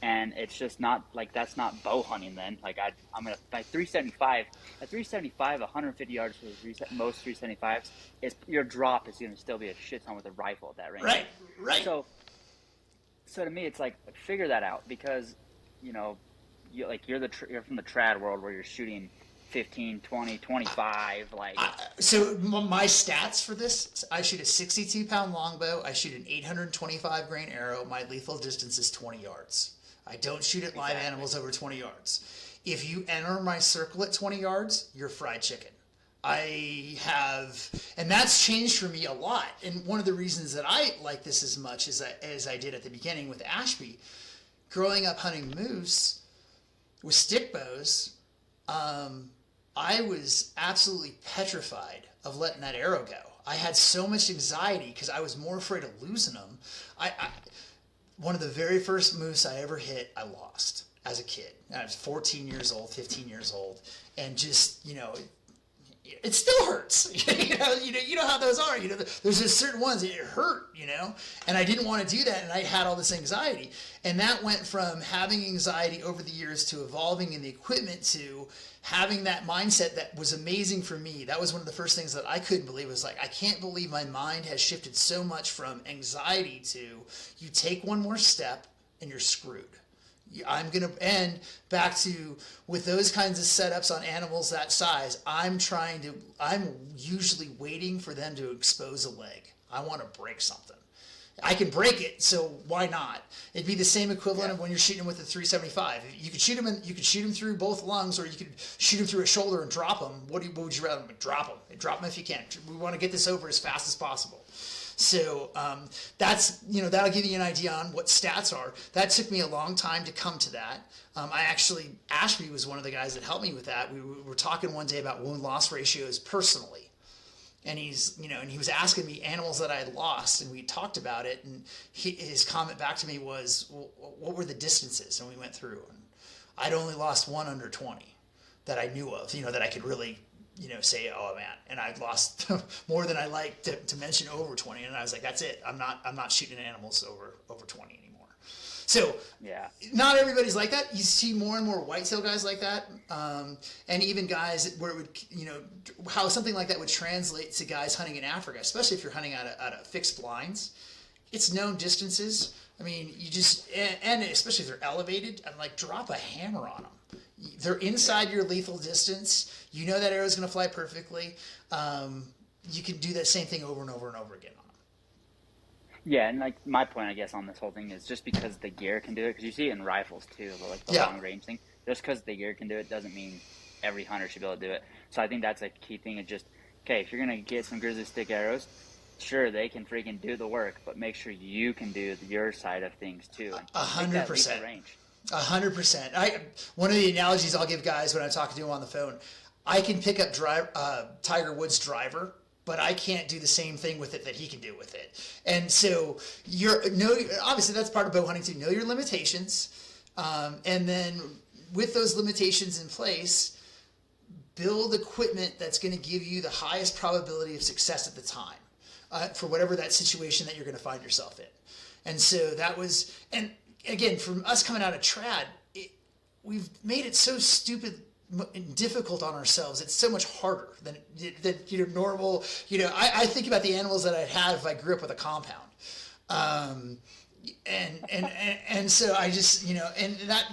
And it's just not, like, that's not bow hunting then. Like, I'm going to, by 375, at 375, 150 yards for most 375s, your drop is going to still be a shit ton with a rifle at that range. Right. So to me, it's like, figure that out, because, you're from the trad world where you're shooting 15, 20, 25, like. So my stats for this, I shoot a 62-pound longbow. I shoot an 825 grain arrow. My lethal distance is 20 yards. I don't shoot at live animals over 20 yards. If you enter my circle at 20 yards, you're fried chicken. And that's changed for me a lot. And one of the reasons that I like this as much as I did at the beginning with Ashby, growing up hunting moose, with stick bows, I was absolutely petrified of letting that arrow go. I had so much anxiety because I was more afraid of losing them. One of the very first moose I ever hit, I lost as a kid. I was 14 years old, 15 years old, and just, it still hurts. You know how those are. There's just certain ones that hurt. And I didn't want to do that, and I had all this anxiety, and that went from having anxiety over the years to evolving in the equipment to having that mindset that was amazing for me. That was one of the first things that I couldn't believe. Was like, I can't believe my mind has shifted so much from anxiety to you take one more step and you're screwed. I'm going to end back to with those kinds of setups on animals that size. I'm usually waiting for them to expose a leg. I want to break something. I can break it, so why not? It'd be the same equivalent of when you're shooting with a 375. You could shoot him through both lungs, or you could shoot him through a shoulder and drop him. What would you rather? Drop him. Drop him if you can. We want to get this over as fast as possible. So that's, that'll give you an idea on what stats are. That took me a long time to come to that. Ashby was one of the guys that helped me with that. We were talking one day about wound loss ratios personally. And he was asking me animals that I had lost, and we talked about it. And his comment back to me was, well, what were the distances? And we went through, and I'd only lost one under 20 that I knew of, that I could really, say, oh man. And I'd lost more than I like to mention over 20. And I was like, that's it. I'm not shooting animals over 20 anymore. So yeah, not everybody's like that. You see more and more whitetail guys like that, and even guys where it would, how something like that would translate to guys hunting in Africa, especially if you're hunting out of fixed blinds. It's known distances. I mean, you just and especially if they're elevated, I'm like, drop a hammer on them. They're inside your lethal distance. You know that arrow's going to fly perfectly. You can do that same thing over and over and over again. Yeah, and like my point, I guess, on this whole thing is just because the gear can do it, because you see it in rifles too, like the long range thing. Just because the gear can do it doesn't mean every hunter should be able to do it. So I think that's a key thing. Is just, okay, if you're gonna get some GrizzlyStik arrows, sure, they can freaking do the work, but make sure you can do your side of things too. 100%. 100%. One of the analogies I'll give guys when I'm talking to them on the phone, I can pick up Tiger Woods' driver, but I can't do the same thing with it that he can do with it. And so obviously that's part of bow hunting too. Know your limitations, and then with those limitations in place, build equipment that's going to give you the highest probability of success at the time for whatever that situation that you're going to find yourself in. And so that was, and again, from us coming out of trad, we've made it so stupid difficult on ourselves. It's so much harder than normal. I think about the animals that I'd have if I grew up with a compound, and so I just and that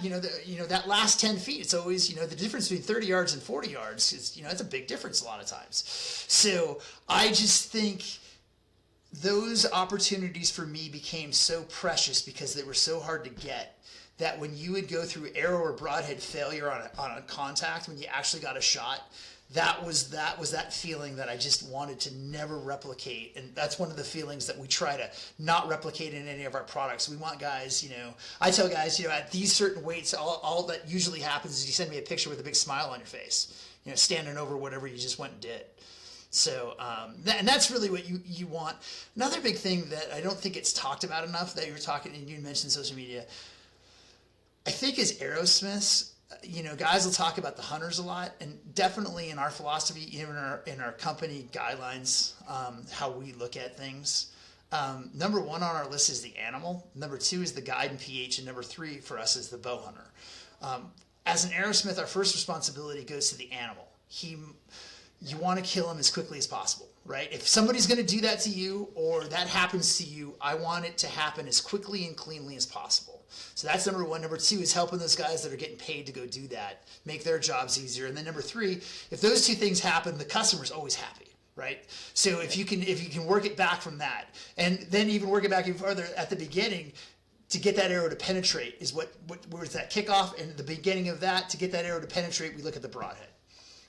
that last 10 feet. It's always the difference between 30 yards and 40 yards is it's a big difference a lot of times. So I just think those opportunities for me became so precious because they were so hard to get, that when you would go through arrow or broadhead failure on a contact, when you actually got a shot, that was that feeling that I just wanted to never replicate. And that's one of the feelings that we try to not replicate in any of our products. We want guys, I tell guys, at these certain weights, all that usually happens is you send me a picture with a big smile on your face, standing over whatever you just went and did. So, and that's really what you want. Another big thing that I don't think it's talked about enough that you were talking, and you mentioned social media, I think as arrowsmiths, guys will talk about the hunters a lot, and definitely in our philosophy, even in our company guidelines, how we look at things. Number one on our list is the animal. Number two is the guide and pH, and number three for us is the bow hunter. As an arrowsmith, our first responsibility goes to the animal. You want to kill him as quickly as possible, right? If somebody's going to do that to you or that happens to you, I want it to happen as quickly and cleanly as possible. So that's number one. Number two is helping those guys that are getting paid to go do that, make their jobs easier. And then number three, if those two things happen, the customer's always happy, right? So if you can work it back from that, and then even work it back even further at the beginning, to get that arrow to penetrate is where's that kickoff, and the beginning of that, to get that arrow to penetrate, we look at the broadhead.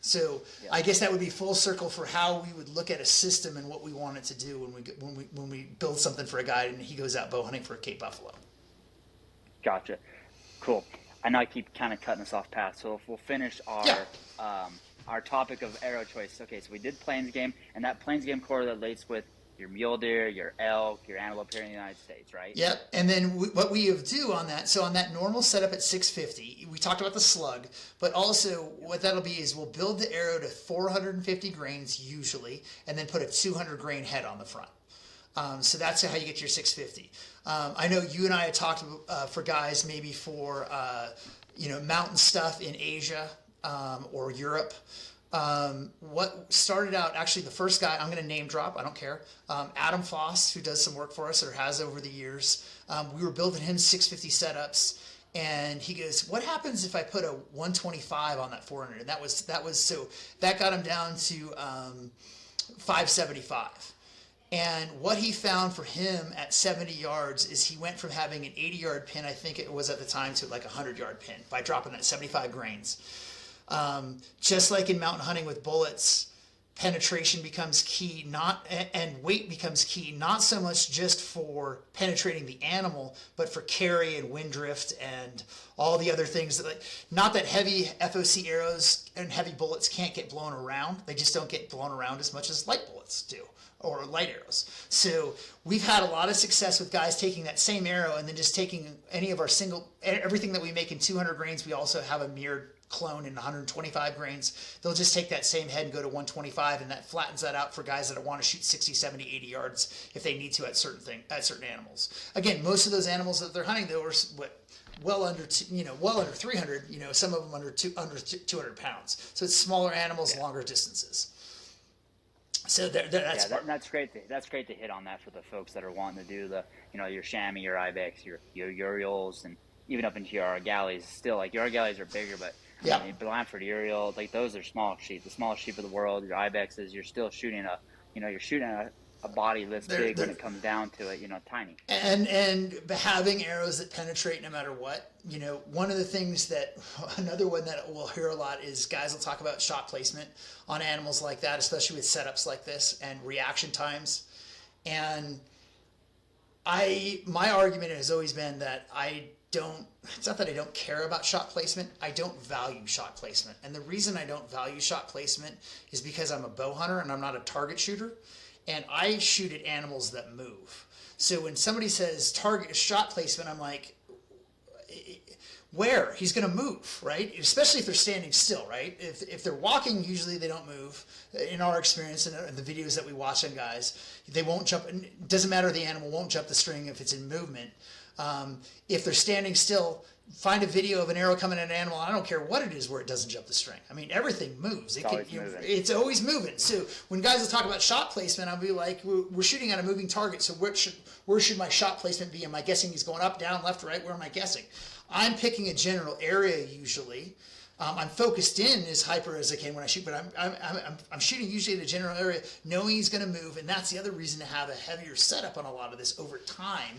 So I guess that would be full circle for how we would look at a system and what we want it to do when we build something for a guy and he goes out bow hunting for a Cape Buffalo. Gotcha. Cool. I know I keep kind of cutting us off path, so if we'll finish our topic of arrow choice. Okay, so we did plains game, and that plains game correlates with your mule deer, your elk, your antelope here in the United States, right? Yep. And then what we do on that, so on that normal setup at 650, we talked about the slug, but also what that'll be is we'll build the arrow to 450 grains usually, and then put a 200 grain head on the front. So that's how you get your 650. I know you and I had talked for guys maybe for mountain stuff in Asia or Europe. What started out, actually the first guy, I'm going to name drop, I don't care, Adam Foss, who does some work for us or has over the years. We were building him 650 setups, and he goes, what happens if I put a 125 on that 400? And that was so that got him down to 575. And what he found for him at 70 yards is he went from having an 80-yard pin, I think it was at the time, to like a 100-yard pin by dropping that 75 grains. Just like in mountain hunting with bullets, penetration becomes key, and weight becomes key, not so much just for penetrating the animal, but for carry and wind drift and all the other things that, not that heavy FOC arrows and heavy bullets can't get blown around. They just don't get blown around as much as light bullets do, or light arrows. So we've had a lot of success with guys taking that same arrow and then just taking any of our everything that we make in 200 grains. We also have a mirrored clone in 125 grains. They'll just take that same head and go to 125, and that flattens that out for guys that want to shoot 60, 70, 80 yards if they need to at certain animals. Again, most of those animals that they're hunting, they were well under 300, some of them under 200 pounds. So it's smaller animals, longer distances. So that's great. That's great to hit on that for the folks that are wanting to do the, your chamois, your ibex, your Uriols, and even up into your galleys. Still, like your galleys are bigger, but Blanford, Uriel, like those are small sheep, the smallest sheep of the world. Your ibexes, you're still shooting a body that's big when it comes down to it, tiny. And having arrows that penetrate no matter what. One of the things another one that we'll hear a lot is guys will talk about shot placement on animals like that, especially with setups like this and reaction times. And my argument has always been that it's not that I don't care about shot placement, I don't value shot placement. And the reason I don't value shot placement is because I'm a bow hunter and I'm not a target shooter. And I shoot at animals that move. So when somebody says target shot placement, I'm like, where? He's going to move, right? Especially if they're standing still, right? If they're walking, usually they don't move. In our experience and the videos that we watch on guys, they won't jump. It doesn't matter, the animal won't jump the string if it's in movement. If they're standing still, find a video of an arrow coming at an animal. I don't care what it is where it doesn't jump the string. I mean, everything moves. It's always moving. So when guys will talk about shot placement, I'll be like, we're shooting at a moving target. So where should my shot placement be? Am I guessing he's going up, down, left, right? Where am I guessing? I'm picking a general area usually. I'm focused in as hyper as I can when I shoot, but I'm shooting usually at a general area, knowing he's going to move, and that's the other reason to have a heavier setup on a lot of this over time.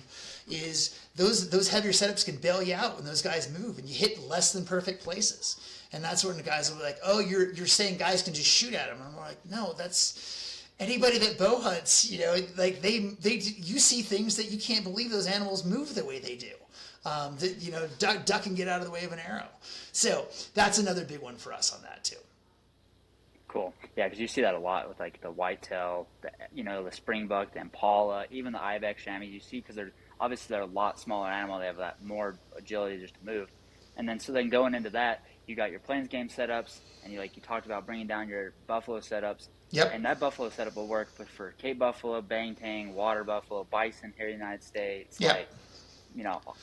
Is those heavier setups can bail you out when those guys move, and you hit less than perfect places, and that's when the guys will be like, "Oh, you're saying guys can just shoot at them?" And I'm like, "No, that's." Anybody that bow hunts, like you see things that you can't believe those animals move the way they do. Duck and get out of the way of an arrow. So that's another big one for us on that too. Cool. Yeah, because you see that a lot with like the whitetail, the springbuck, the impala, even the ibex chamois. You see, because they're a lot smaller animal. They have that more agility just to move. And then going into that, you got your plains game setups, and you talked about bringing down your buffalo setups. Yep. And that buffalo setup will work for Cape buffalo, bang-tang, water buffalo, bison here in the United States. Yep.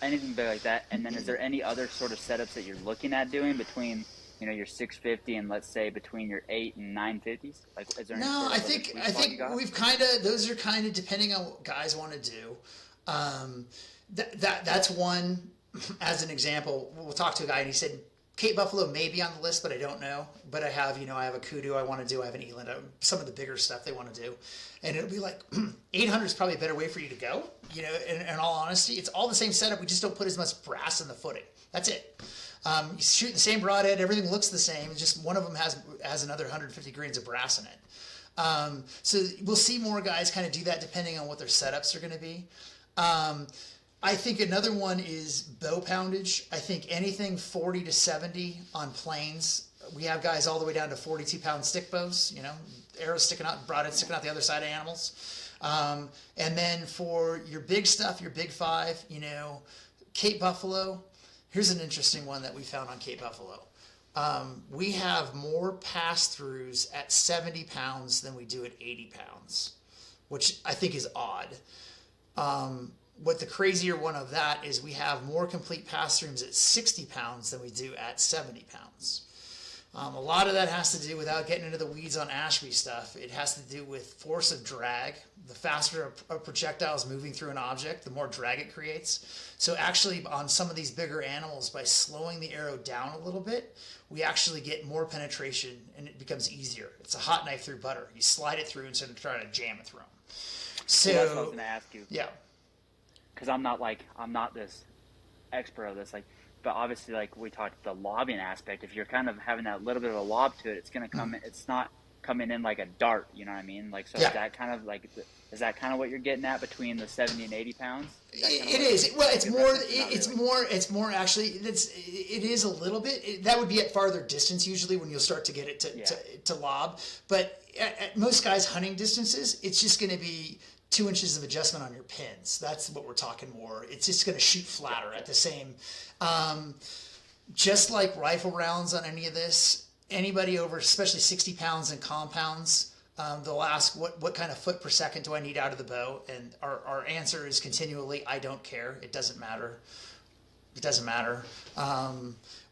Anything big like that. And then is there any other sort of setups that you're looking at doing between, your 650 and let's say between your 8 and 950s? Like, is there any No, sort of I think we've those are kind of depending on what guys want to do. That's one, as an example. We'll talk to a guy and he said, Cape buffalo may be on the list, but I don't know. But I have, I have a kudu I want to do. I have an eland, some of the bigger stuff they want to do. And it'll be like, 800 is probably a better way for you to go. In all honesty, it's all the same setup. We just don't put as much brass in the footing. That's it. You shoot the same broadhead. Everything looks the same. It's just one of them has another 150 grains of brass in it. So we'll see more guys kind of do that depending on what their setups are going to be. I think another one is bow poundage. I think anything 40 to 70 on planes. We have guys all the way down to 42-pound stick bows, arrows sticking out, broadhead sticking out the other side of animals. And then for your big stuff, your big five, Cape Buffalo. Here's an interesting one that we found on Cape Buffalo. We have more pass-throughs at 70 pounds than we do at 80 pounds, which I think is odd. What the crazier one of that is we have more complete pass-throughs at 60 pounds than we do at 70 pounds. A lot of that has to do, without getting into the weeds on Ashby stuff, it has to do with force of drag. The faster a projectile is moving through an object, the more drag it creates. So actually on some of these bigger animals, by slowing the arrow down a little bit, we actually get more penetration and it becomes easier. It's a hot knife through butter. You slide it through instead of trying to jam it through them. So that's what I was going to ask you. Yeah. Because I'm not this expert of this, but obviously, we talked the lobbing aspect. If you're kind of having that little bit of a lob to it, it's going to come in. It's not coming in like a dart. You know what I mean? So yeah. Is that kind of what you're getting at between the 70 and 80 pounds? It is. Well, it's more. It's more. Actually, it is a little bit. That would be at farther distance usually when you'll start to get it to lob. But at most guys' hunting distances, it's just going to be 2 inches of adjustment on your pins. That's what we're talking more. It's just going to shoot flatter at the same. Just like rifle rounds on any of this, anybody over, especially 60 pounds in compounds, they'll ask what kind of foot per second do I need out of the bow? And our answer is continually, I don't care. It doesn't matter. It doesn't matter.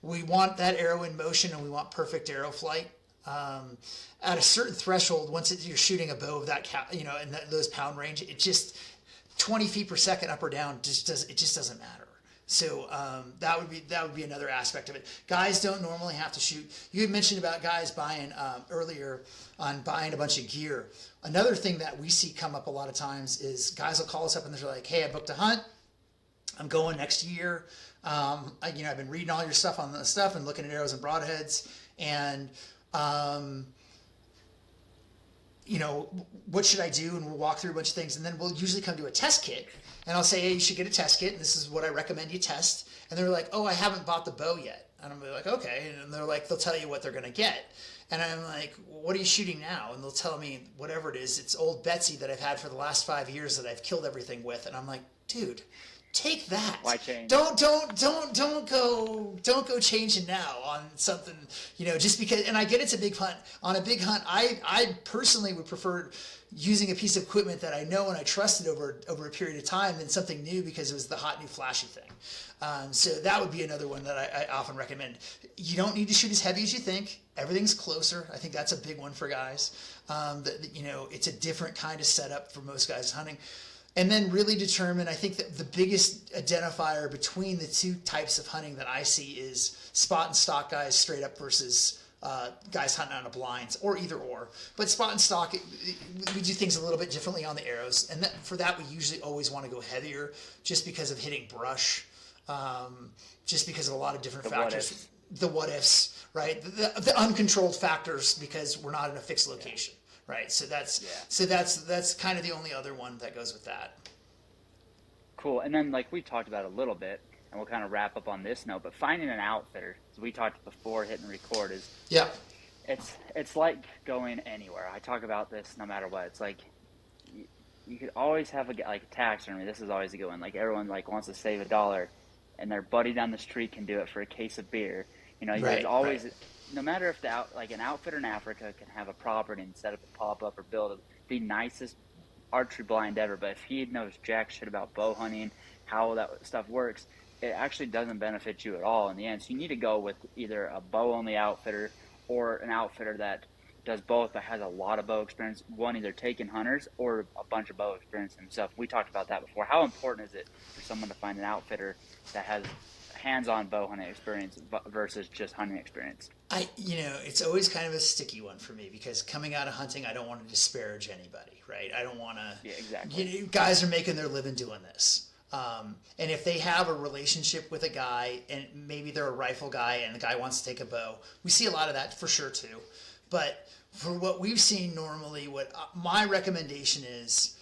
We want that arrow in motion and we want perfect arrow flight. At a certain threshold, once you're shooting a bow of that, in those pound range, it just 20 feet per second up or down just doesn't matter. So that would be another aspect of it. Guys don't normally have to shoot. You had mentioned about guys buying earlier on buying a bunch of gear. Another thing that we see come up a lot of times is guys will call us up and they're like, "Hey, I booked a hunt. I'm going next year. I've been reading all your stuff on the stuff and looking at arrows and broadheads and." What should I do? And we'll walk through a bunch of things. And then we'll usually come to a test kit. And I'll say, hey, you should get a test kit. And this is what I recommend you test. And they're like, oh, I haven't bought the bow yet. And I'm like, okay. And they're like, they'll tell you what they're going to get. And I'm like, well, what are you shooting now? And they'll tell me whatever it is. It's old Betsy that I've had for the last 5 years that I've killed everything with. And I'm like, dude, take that. Why change? Don't go changing now on something, just because. And I get it's a big hunt. On a big hunt, I personally would prefer using a piece of equipment that I know and I trusted over a period of time than something new because it was the hot new flashy thing. So that would be another one that I often recommend. You don't need to shoot as heavy as you think. Everything's closer. I think that's a big one for guys. It's a different kind of setup for most guys hunting. And then really determine, I think that the biggest identifier between the two types of hunting that I see is spot and stock guys straight up versus guys hunting out of blinds, or either or. But spot and stock, we do things a little bit differently on the arrows. And for that, we usually always want to go heavier just because of hitting brush, just because of a lot of different factors. The what ifs, right? The uncontrolled factors because we're not in a fixed location. Right, so that's kind of the only other one that goes with that. Cool, and then we talked about a little bit, and we'll kind of wrap up on this note. But finding an outfitter, as we talked before hitting record, is it's like going anywhere. I talk about this no matter what. It's like you could always have a taxidermy. This is always a good one. Everyone wants to save $1, and their buddy down the street can do it for a case of beer. There's always. Right. No matter if an outfitter in Africa can have a property and set up a pop-up or build the nicest archery blind ever, but if he knows jack shit about bow hunting, how that stuff works, it actually doesn't benefit you at all in the end. So you need to go with either a bow-only outfitter or an outfitter that does both but has a lot of bow experience, one either taking hunters or a bunch of bow experience himself. We talked about that before. How important is it for someone to find an outfitter that has hands-on bow hunting experience versus just hunting experience? It's always kind of a sticky one for me because coming out of hunting, I don't want to disparage anybody, right? I don't want to. Yeah, exactly. Guys are making their living doing this. And if they have a relationship with a guy and maybe they're a rifle guy and the guy wants to take a bow, we see a lot of that for sure too. But for what we've seen normally, what my recommendation is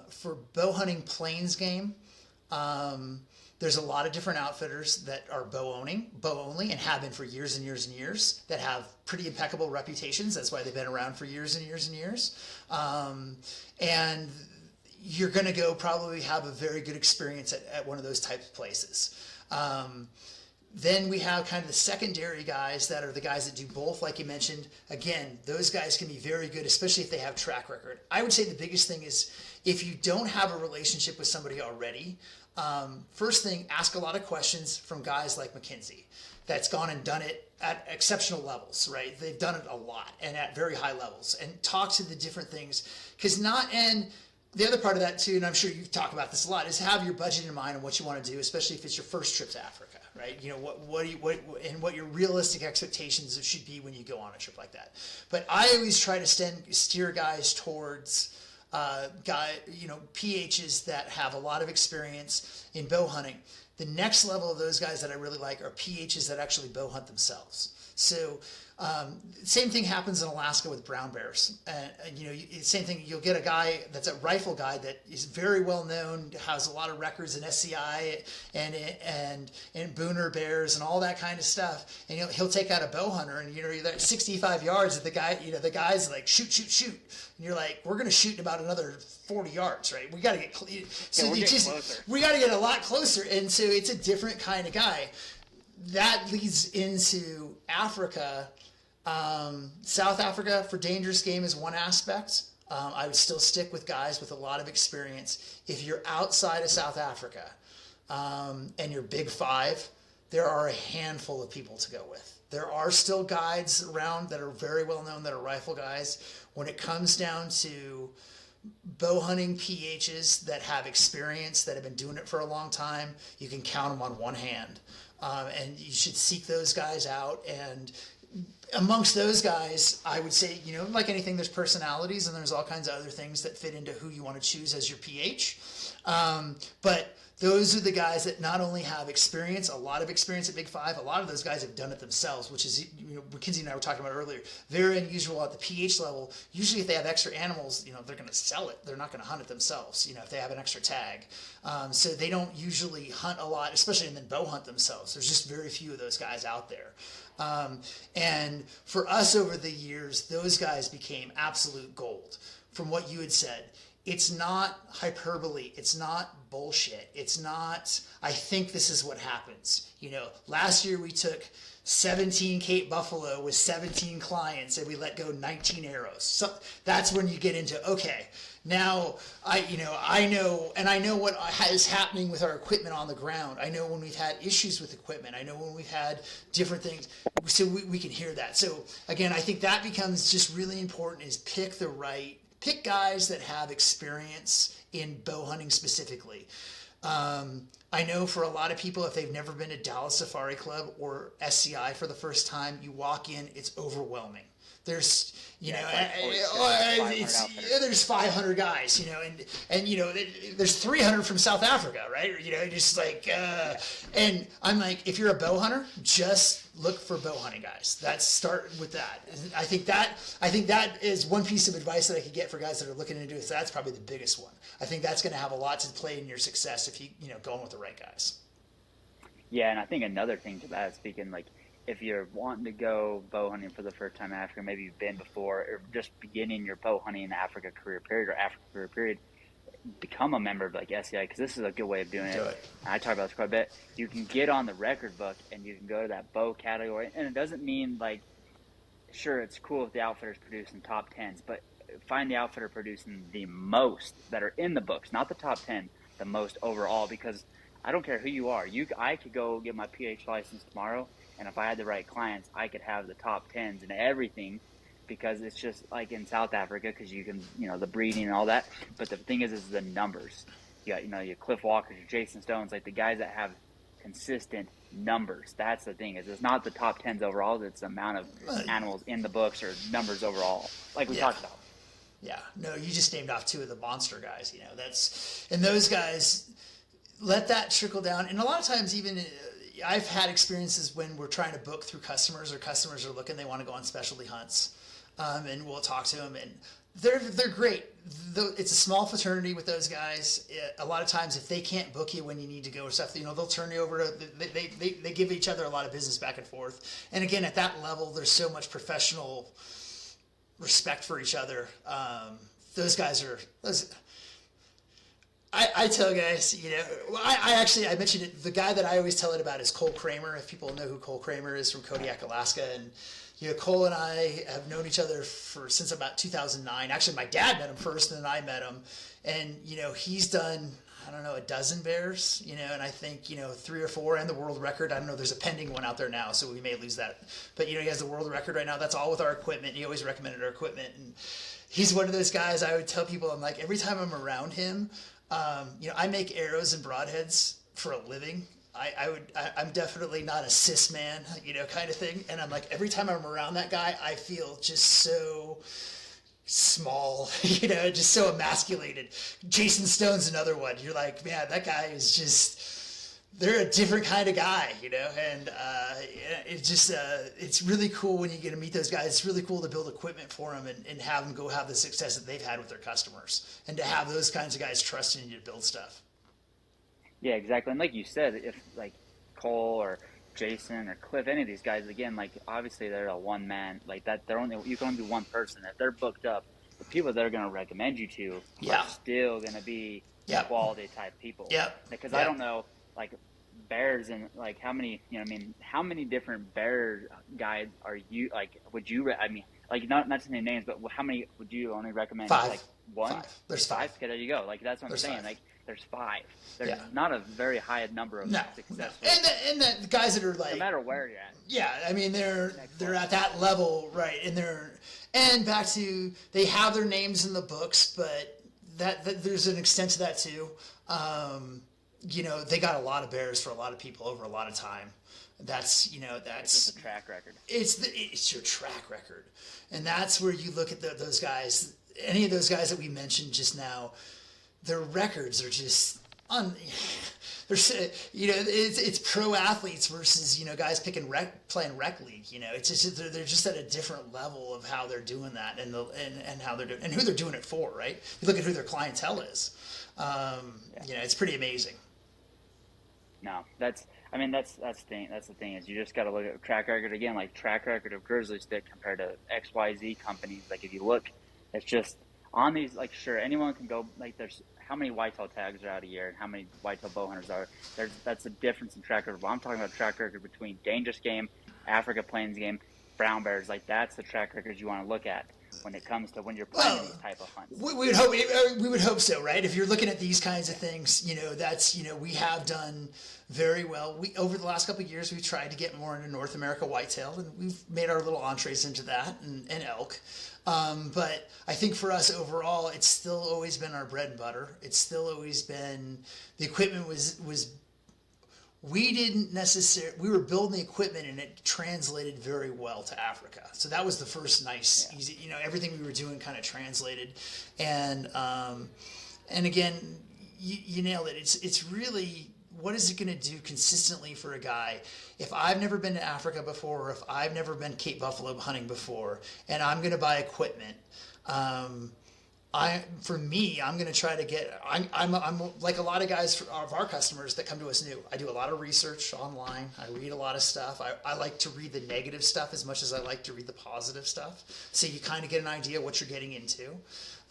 for bow hunting plains game, There's a lot of different outfitters that are bow only, and have been for years and years and years, that have pretty impeccable reputations. That's why they've been around for years and years and years. And you're going to go probably have a very good experience at one of those types of places. Then we have kind of the secondary guys that are the guys that do both, like you mentioned. Again, those guys can be very good, especially if they have track record. I would say the biggest thing is if you don't have a relationship with somebody already, first thing, ask a lot of questions from guys like Mackenzie that's gone and done it at exceptional levels, right? They've done it a lot and at very high levels, and talk to the different things. And the other part of that too, and I'm sure you've talked about this a lot, is have your budget in mind and what you want to do, especially if it's your first trip to Africa, right? You know, what your realistic expectations should be when you go on a trip like that. But I always try to steer guys towards PHs that have a lot of experience in bow hunting. The next level of those guys that I really like are PHs that actually bow hunt themselves. So same thing happens in Alaska with brown bears. Same thing, you'll get a guy that's a rifle guy that is very well known, has a lot of records in SCI and booner bears and all that kind of stuff. And he'll take out a bow hunter, and you're at 65 yards, and the guy's like shoot, and you're like, we're gonna shoot in about another 40 yards, right? We got to get closer. We got to get a lot closer, and so it's a different kind of guy. That leads into Africa. South Africa for dangerous game is one aspect. I would still stick with guys with a lot of experience. If you're outside of South Africa and you're Big Five, there are a handful of people to go with. There are still guides around that are very well known that are rifle guys. When it comes down to bow hunting PHs that have experience, that have been doing it for a long time, you can count them on one hand. And you should seek those guys out. And amongst those guys, I would say, like anything, there's personalities and there's all kinds of other things that fit into who you want to choose as your PH. But those are the guys that not only have experience, a lot of experience at Big Five, a lot of those guys have done it themselves, which is, Mackenzie and I were talking about earlier, very unusual at the PH level. Usually if they have extra animals, they're going to sell it. They're not going to hunt it themselves, if they have an extra tag. So they don't usually hunt a lot, especially and then bow hunt themselves. There's just very few of those guys out there. And for us over the years, those guys became absolute gold. From what you had said, it's not hyperbole. It's not bullshit. It's not, I think this is what happens. Last year we took 17 Cape Buffalo with 17 clients and we let go 19 arrows. So that's when you get into, okay, now I know what is happening with our equipment on the ground. I know when we've had issues with equipment. I know when we've had different things. So we can hear that. So again, I think that becomes just really important, is pick guys that have experience in bow hunting specifically. I know for a lot of people, if they've never been to Dallas Safari Club or SCI for the first time, you walk in, it's overwhelming. There's, there's 500 guys, and there's 300 from South Africa, right? Just like, and I'm like, if you're a bow hunter, just look for bow hunting guys. Start with that. I think that is one piece of advice that I could get for guys that are looking into it. So that's probably the biggest one. I think that's going to have a lot to play in your success if you going with the right guys. Yeah, and I think another thing to that, speaking like, if you're wanting to go bow hunting for the first time in Africa, maybe you've been before, or just beginning your bow hunting in Africa career period, become a member of like SCI, because this is a good way of doing it. I talk about this quite a bit. You can get on the record book and you can go to that bow category, and it doesn't mean like, sure, it's cool if the outfitter's producing top 10s, but find the outfitter producing the most that are in the books, not the top 10, the most overall, because I don't care who you are. I could go get my PH license tomorrow, and if I had the right clients, I could have the top 10s and everything, because it's just like in South Africa, because you can, the breeding and all that. But the thing is the numbers. You got, your Cliff Walkers, your Jason Stones, like the guys that have consistent numbers. That's the thing, is it's not the top 10s overall, it's the amount of animals in the books or numbers overall, like we talked about. Yeah, no, you just named off two of the monster guys, and those guys, let that trickle down. And a lot of times even, I've had experiences when we're trying to book through customers, or customers are looking, they want to go on specialty hunts, and we'll talk to them, and They're great. It's a small fraternity with those guys. A lot of times, if they can't book you when you need to go or stuff, they'll turn you over to. They give each other a lot of business back and forth. And again, at that level, there's so much professional respect for each other. Those guys are. I tell guys, I mentioned it. The guy that I always tell it about is Cole Kramer. If people know who Cole Kramer is, from Kodiak, Alaska, and Cole and I have known each other since about 2009. Actually, my dad met him first, and then I met him. And he's done, I don't know, a dozen bears. And I think 3 or 4, and the world record. I don't know. There's a pending one out there now, so we may lose that. But he has the world record right now. That's all with our equipment. He always recommended our equipment, and he's one of those guys. I would tell people, I'm like, every time I'm around him. I make arrows and broadheads for a living. I'm definitely not a cis man, kind of thing. And I'm like, every time I'm around that guy, I feel just so small, just so emasculated. Jason Stone's another one. You're like, man, that guy is just, they're a different kind of guy, and it's really cool when you get to meet those guys. It's really cool to build equipment for them and have them go have the success that they've had with their customers, and to have those kinds of guys trusting you to build stuff. Yeah, exactly. And like you said, if like Cole or Jason or Cliff, any of these guys, again, like obviously they're a one man, like that. You can only be one person. If they're booked up, the people they're going to recommend you to are still going to be quality type people. Yeah. Because I don't know, like bears and like how many different bear guides are you like? Would you? Like not to name names, but how many would you only recommend? 5. Like one. 5. There's 5. Okay, there you go. Like that's what I'm saying. 5. Like there's 5. There's not a very high number of successful. And the guys that are like, no matter where you're at. Yeah, I mean they're at that level, right? And back to, they have their names in the books, but that there's an extent to that too. They got a lot of bears for a lot of people over a lot of time. That's it's a track record. It's your track record, and that's where you look at those guys. Any of those guys that we mentioned just now, their records are just it's pro athletes versus guys playing rec league. It's just they're just at a different level of how they're doing that, and how they're doing, and who they're doing it for. Right? You look at who their clientele is. It's pretty amazing. No, that's the thing. That's the thing, is you just got to look at track record again, like track record of GrizzlyStik compared to XYZ companies. Like if you look, it's just on these. Like sure, anyone can go. Like there's how many whitetail tags are out a year and how many whitetail bow hunters are. That's a difference in track record. Well, I'm talking about track record between dangerous game, Africa plains game, brown bears. Like that's the track record you want to look at when it comes to when you're planning these type of hunts. We would hope so, right? If you're looking at these kinds of things, that's we have done very well. We over the last couple of years, we've tried to get more into North America whitetail, and we've made our little entrees into that and elk. But I think for us overall, it's still always been our bread and butter. It's still always been the equipment was. We didn't necessarily, we were building the equipment and it translated very well to Africa. So that was the first nice, easy, everything we were doing kind of translated. And again, you nailed it. It's really, what is it going to do consistently for a guy? If I've never been to Africa before, or if I've never been Cape Buffalo hunting before, and I'm going to buy equipment, I'm going to try to get. I'm like a lot of guys of our customers that come to us new. I do a lot of research online. I read a lot of stuff. I like to read the negative stuff as much as I like to read the positive stuff. So you kind of get an idea what you're getting into,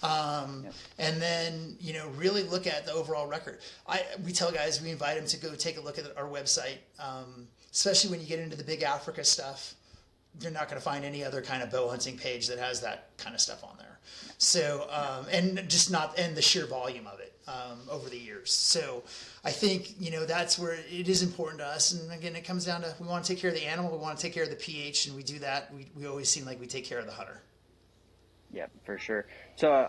and then really look at the overall record. We tell guys, we invite them to go take a look at our website, especially when you get into the big Africa stuff. You're not going to find any other kind of bow hunting page that has that kind of stuff on there. So, and the sheer volume of it over the years. So I think, that's where it is important to us. And again, it comes down to, we want to take care of the animal, we want to take care of the pH, and we do that. We always seem like we take care of the hunter. Yeah, for sure. So,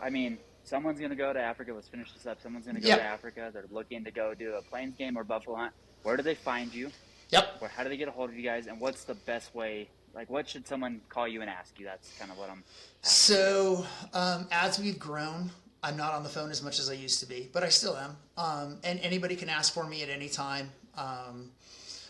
someone's going to go to Africa. Let's finish this up. Someone's going to go to Africa. They're looking to go do a plains game or buffalo hunt. Where do they find you? Yep. Or how do they get a hold of you guys? And what's the best way? Like, what should someone call you and ask you? That's kind of what I'm asking. So, as we've grown, I'm not on the phone as much as I used to be, but I still am. And anybody can ask for me at any time.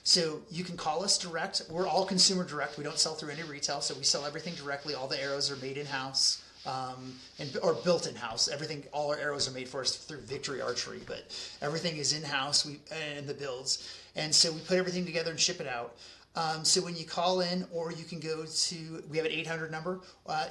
So you can call us direct. We're all consumer direct. We don't sell through any retail, so we sell everything directly. All the arrows are made in-house. or built in house. Everything, all our arrows are made for us through Victory Archery, but everything is in house. And the builds, and so we put everything together and ship it out. So when you call in, or you can go to, we have an 800 number.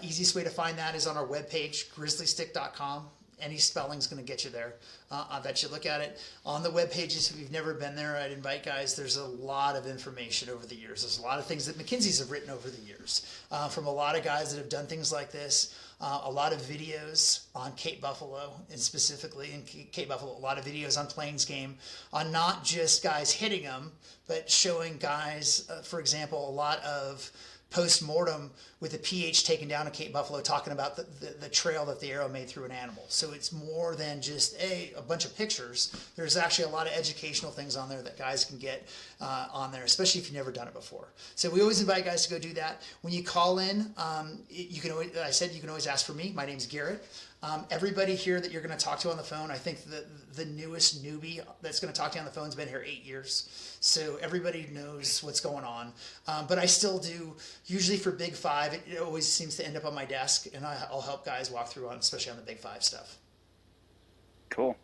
Easiest way to find that is on our webpage, GrizzlyStik.com. Any spelling's going to get you there. I bet you look at it on the web pages. If you've never been there, I'd invite guys. There's a lot of information over the years. There's a lot of things that McKinsey's have written over the years from a lot of guys that have done things like this. A lot of videos on Cape Buffalo, and specifically in Cape Buffalo, a lot of videos on Plains game, on not just guys hitting them, but showing guys, for example, a lot of post-mortem with a pH taken down at Cape Buffalo, talking about the trail that the arrow made through an animal. So it's more than just a bunch of pictures. There's actually a lot of educational things on there that guys can get on there, especially if you've never done it before. So we always invite guys to go do that. When you call in, you can always, I said, you can always ask for me. My name's Garrett. Everybody here that you're going to talk to on the phone, I think the newest newbie that's going to talk to you on the phone has been here 8 years. So everybody knows what's going on. But I still do, usually for Big Five, it always seems to end up on my desk, and I'll help guys walk through on, especially on the Big Five stuff. Cool.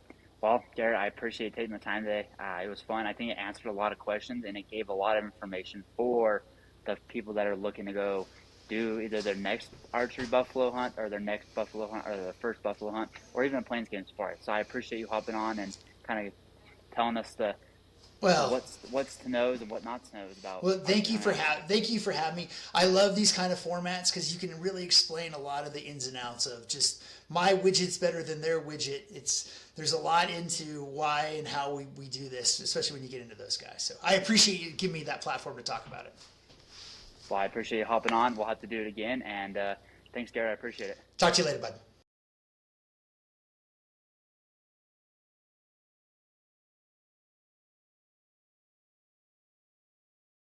Well, Garrett, I appreciate taking the time today. It was fun. I think it answered a lot of questions, and it gave a lot of information for the people that are looking to go do either their next archery buffalo hunt, or their next buffalo hunt, or their first buffalo hunt, or even a Plains game safari. So I appreciate you hopping on and kind of telling us what's to knows and what not to knows about. Well, thank you for having me. I love these kind of formats because you can really explain a lot of the ins and outs of just my widget's better than their widget. There's a lot into why and how we do this, especially when you get into those guys. So I appreciate you giving me that platform to talk about it. Well, I appreciate you hopping on. We'll have to do it again. And thanks, Garrett. I appreciate it. Talk to you later, bud.